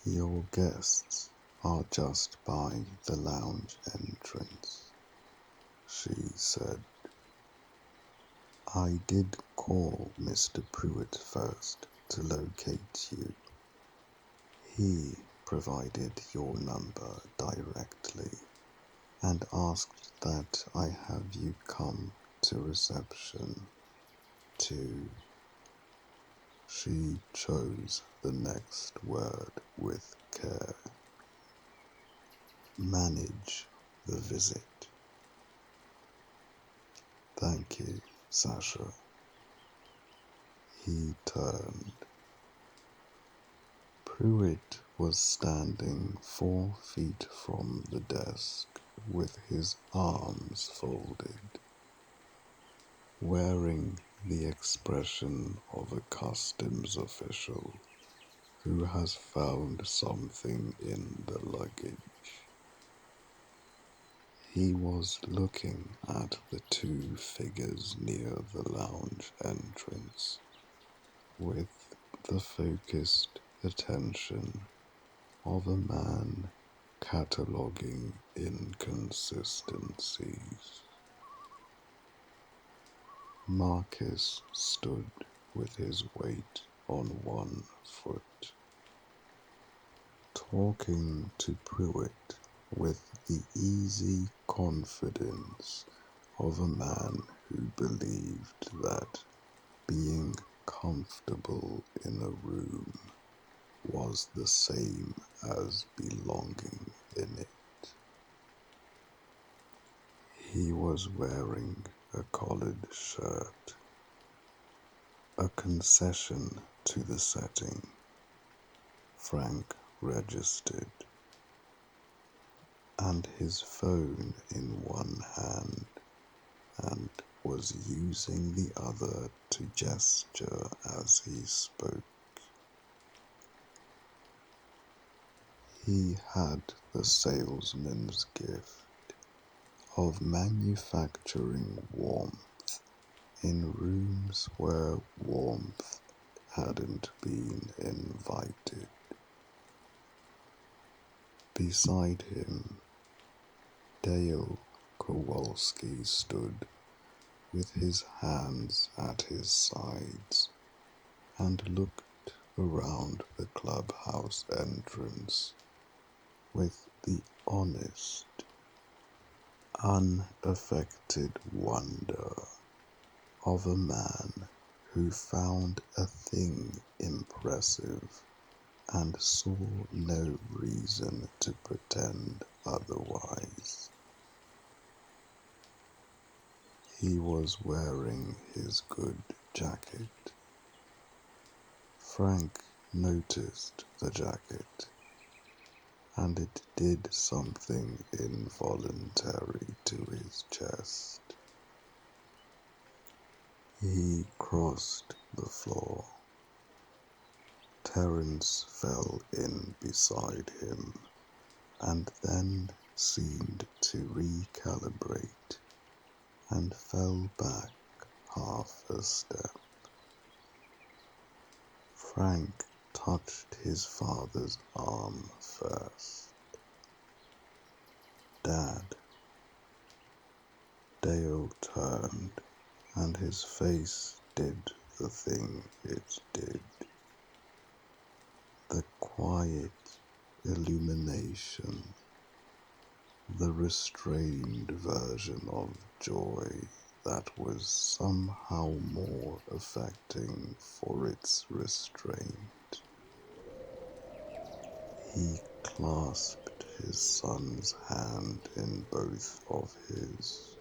A: Your guests are just by the lounge entrance, she said. I did call Mr. Pruitt first to locate you. He provided your number directly and asked that I have you come to reception to... She chose the next word with care. Manage the visit. Thank you, Sasha. He turned. Pruitt was standing 4 feet from the desk with his arms folded, wearing the expression of a customs official who has found something in the luggage. He was looking at the 2 figures near the lounge entrance with the focused attention of a man cataloguing inconsistencies. Marcus stood with his weight on 1 foot, talking to Pruitt with the easy confidence of a man who believed that being comfortable in a room was the same as belonging in it. He was wearing a collared shirt, a concession to the setting. Frank registered, and his phone in one hand, and was using the other to gesture as he spoke. He had the salesman's gift of manufacturing warmth in rooms where warmth hadn't been invited. Beside him, Dale Kowalski stood with his hands at his sides and looked around the clubhouse entrance with the honest, unaffected wonder of a man who found a thing impressive and saw no reason to pretend otherwise. He was wearing his good jacket. Frank noticed the jacket, and it did something involuntary to his chest. He crossed the floor. Terrance fell in beside him, and then seemed to recalibrate and fell back half a step. Frank touched his father's arm first. "Dad." Dale turned, and his face did the thing it did. The quiet illumination, the restrained version of joy that was somehow more affecting for its restraint. He clasped his son's hand in both of his.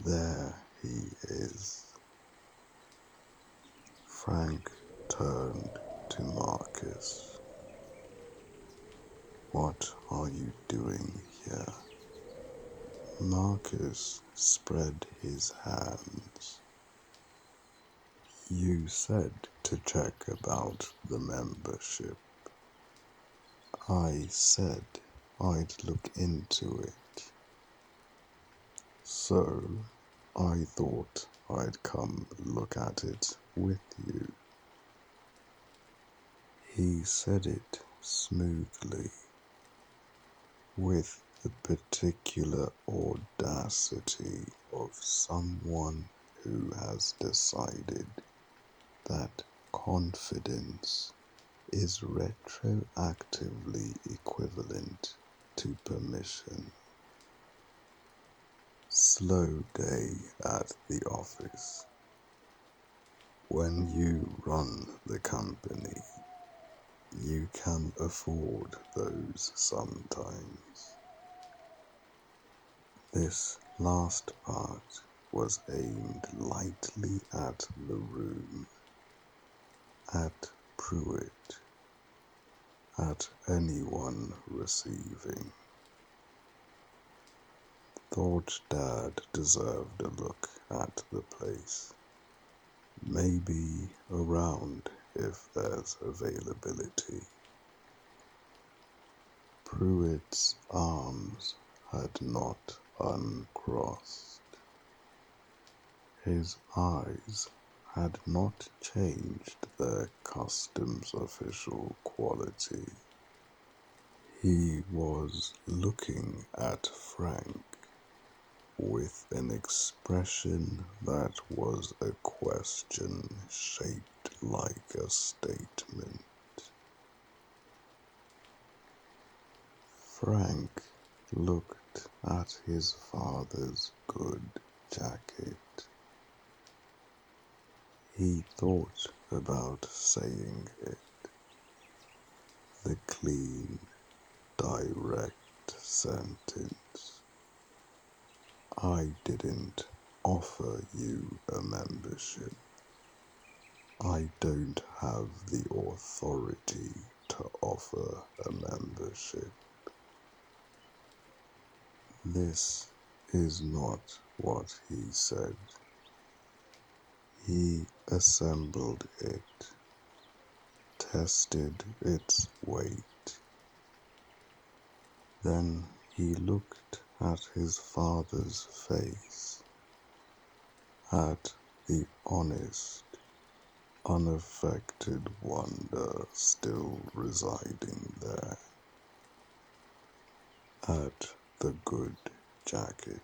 A: "There he is." Frank turned to Marcus. "What are you doing here?" Marcus spread his hands. "You said to check about the membership. I said I'd look into it. So I thought I'd come look at it with you." He said it smoothly, with the particular audacity of someone who has decided that confidence is retroactively equivalent to permission. Slow day at the office. When you run the company, you can afford those sometimes. This last part was aimed lightly at the room, at Pruitt, at anyone receiving. Thought Dad deserved a look at the place. Maybe around if there's availability. Pruitt's arms had not uncrossed. His eyes had not changed their customs official quality. He was looking at Frank with an expression that was a question shaped like a statement. Frank looked at his father's good jacket. He thought about saying it. The clean, direct sentence. "I didn't offer you a membership. I don't have the authority to offer a membership." This is not what he said. He assembled it, tested its weight. Then he looked at his father's face, at the honest, unaffected wonder still residing there, at the good jacket.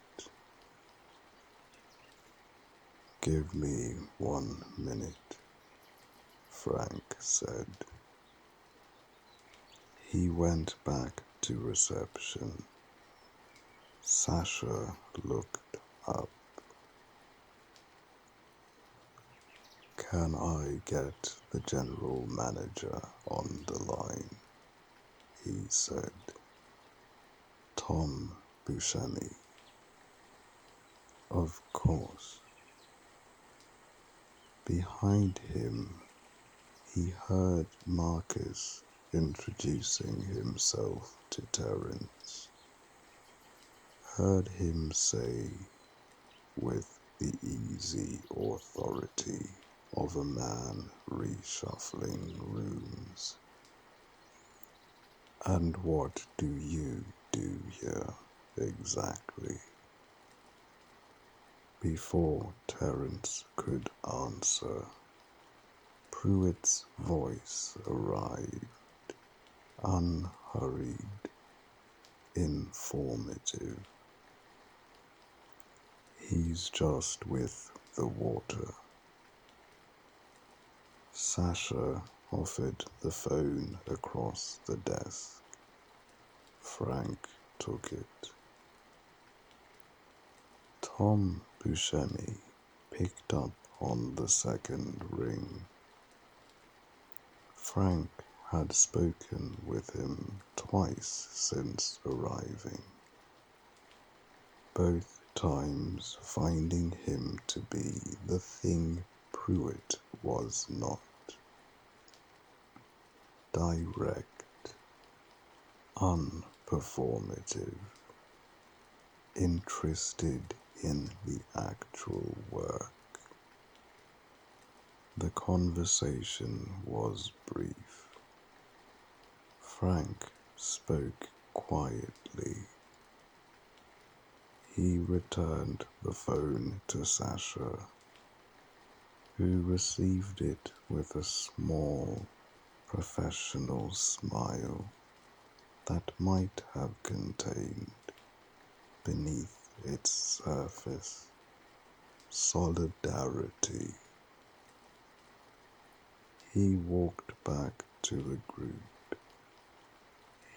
A: "Give me 1 minute," Frank said. He went back to reception. Sasha looked up. Can I get the general manager on the line? He said. Tom Buscemi. Of course. Behind him, he heard Marcus introducing himself to Terrance. Heard him say, with the easy authority of a man reshuffling rooms, "And what do you do here exactly?" Before Terrance could answer, Pruitt's voice arrived, unhurried, informative. "He's just with the water." Sasha offered the phone across the desk. Frank took it. Tom Buscemi picked up on the second ring. Frank had spoken with him twice since arriving, both times finding him to be the thing Pruitt was not: direct, unperformative, interested in the actual work. The conversation was brief. Frank spoke quietly. He returned the phone to Sasha, who received it with a small, professional smile that might have contained, beneath its surface, solidarity. He walked back to the group.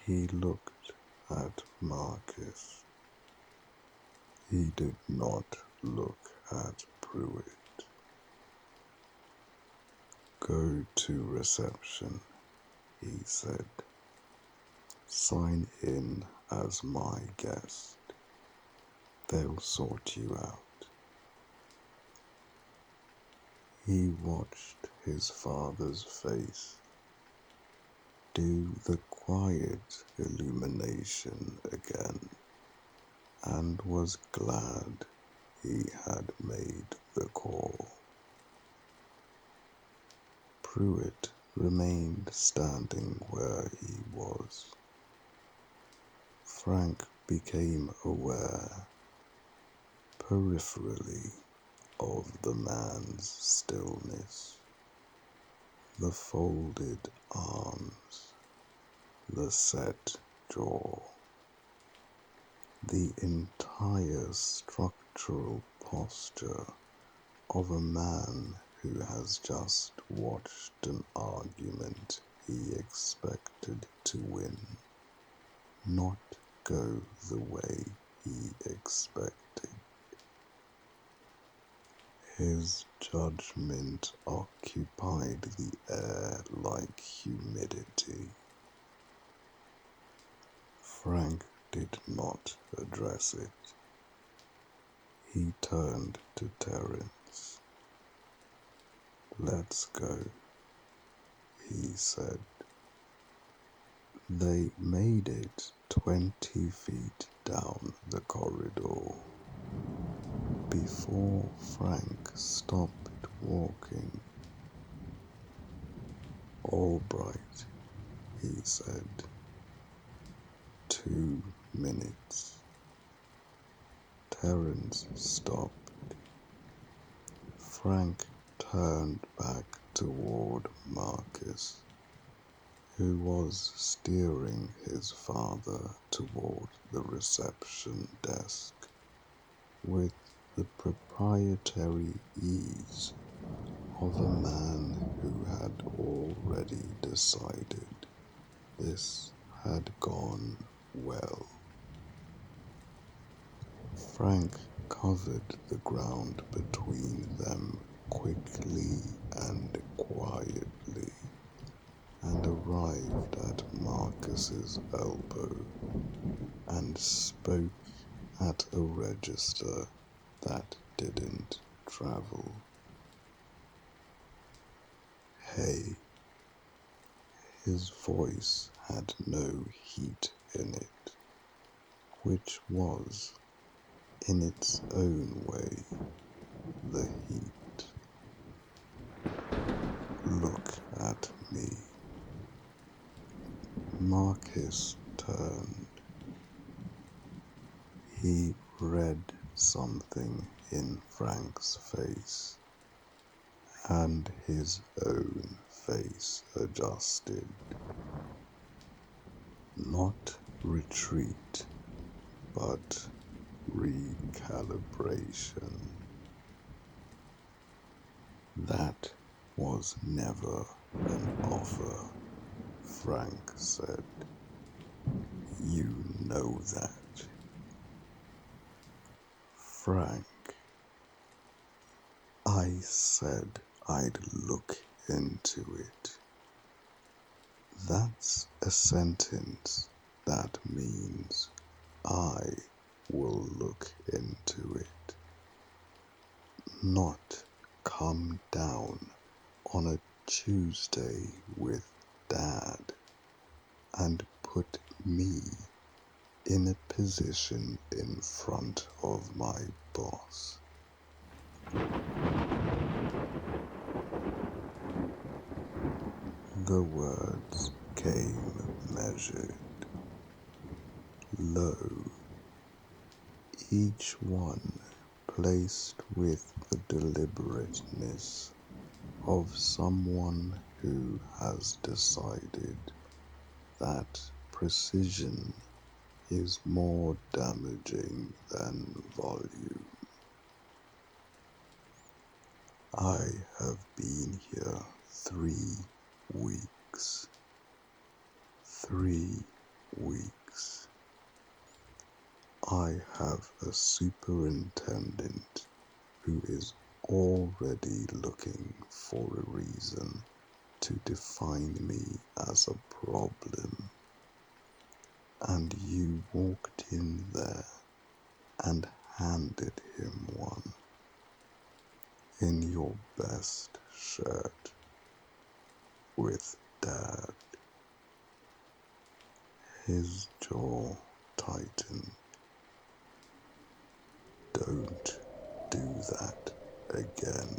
A: He looked at Marcus. He did not look at Pruitt. "Go to reception," he said. "Sign in as my guest. They'll sort you out." He watched his father's face do the quiet illumination again, and was glad he had made the call. Pruitt remained standing where he was. Frank became aware, peripherally, of the man's stillness, the folded arms, the set jaw, the entire structural posture of a man who has just watched an argument he expected to win not go the way he expected. His judgment occupied the air like humidity. Frank did not address it. He turned to Terrance. "Let's go," he said. They made it 20 feet down the corridor before Frank stopped walking. "All right," he said. 2 minutes. Terrance stopped. Frank turned back toward Marcus, who was steering his father toward the reception desk with the proprietary ease of a man who had already decided this had gone well. Frank covered the ground between them quickly Marcus's elbow and spoke at a register that didn't travel. Hey. His voice had no heat in it, which was, in its own way, the heat. Look at me. Marcus turned. He read something in Frank's face, and his own face adjusted. Not retreat, but recalibration. That was never an offer, Frank said. You know that. Frank, I said I'd look into it. That's a sentence that means I will look into it. Not come down on a Tuesday with Dad and put me in a position in front of my boss. The words came measured, low, each one placed with the deliberateness of someone who has decided that precision is more damaging than volume. I have been here 3 weeks. 3 weeks. I have a superintendent who is already looking for a reason to define me as a problem. And you walked in there and handed him one in your best shirt with Dad. His jaw tightened. Don't do that again.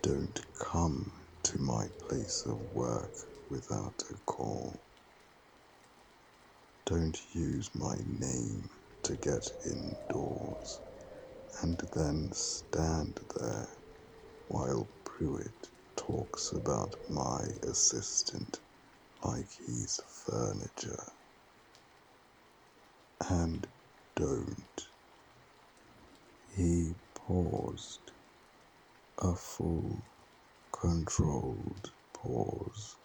A: Don't come to my place of work without a call. Don't use my name to get indoors and then stand there while Pruitt talks about my assistant like he's furniture. And don't. He paused, a full, controlled pause.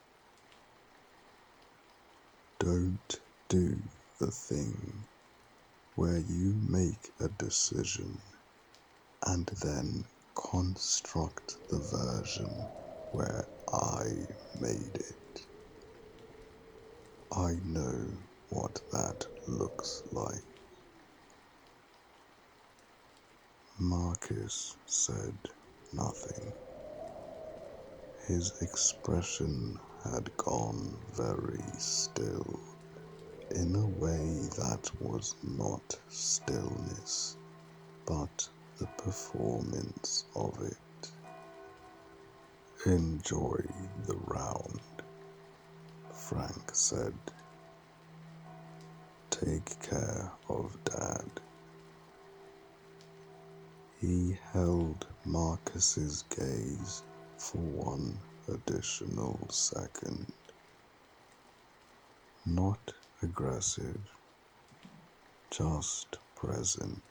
A: Don't do the thing where you make a decision and then construct the version where I made it. I know what that looks like. Marcus said nothing. His expression had gone very still, in a way that was not stillness, but the performance of it. Enjoy the round, Frank said. Take care of Dad. He held Marcus's gaze for one additional second. Not aggressive, just present,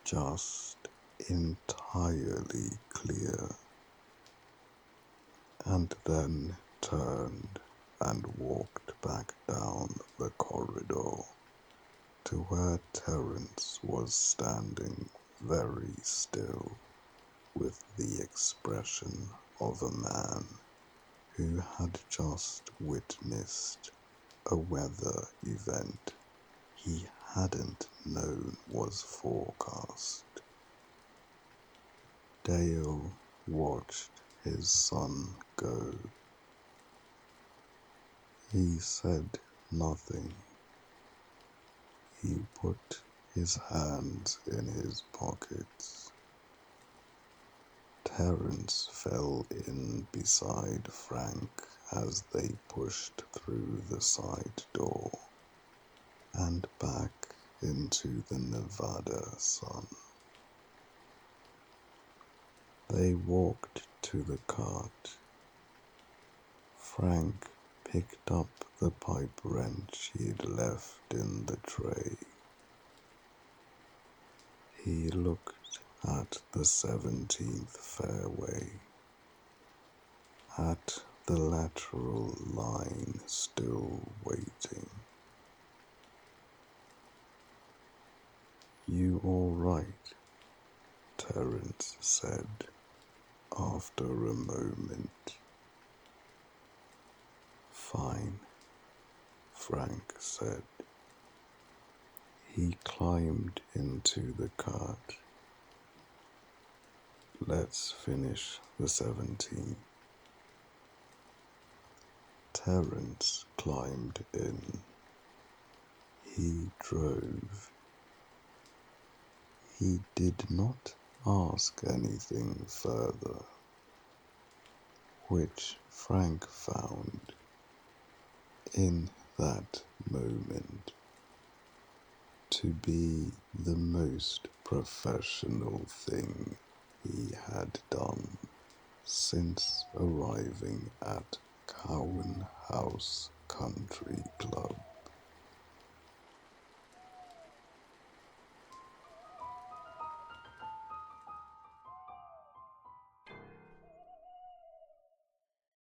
A: just entirely clear, and then turned and walked back down the corridor to where Terrance was standing very still with the expression of a man who had just witnessed a weather event he hadn't known was forecast. Dale watched his son go. He said nothing. He put his hands in his pockets. Terrance fell in beside Frank as they pushed through the side door and back into the Nevada sun. They walked to the cart. Frank picked up the pipe wrench he'd left in the tray. He looked at the 17th fairway, at the lateral line still waiting. "You all right?" Terrance said after a moment. "Fine," Frank said. He climbed into the cart. "Let's finish the 17." Terrance climbed in. He drove. He did not ask anything further, which Frank found, in that moment, to be the most professional thing he had done since arriving at Cowan House Country Club.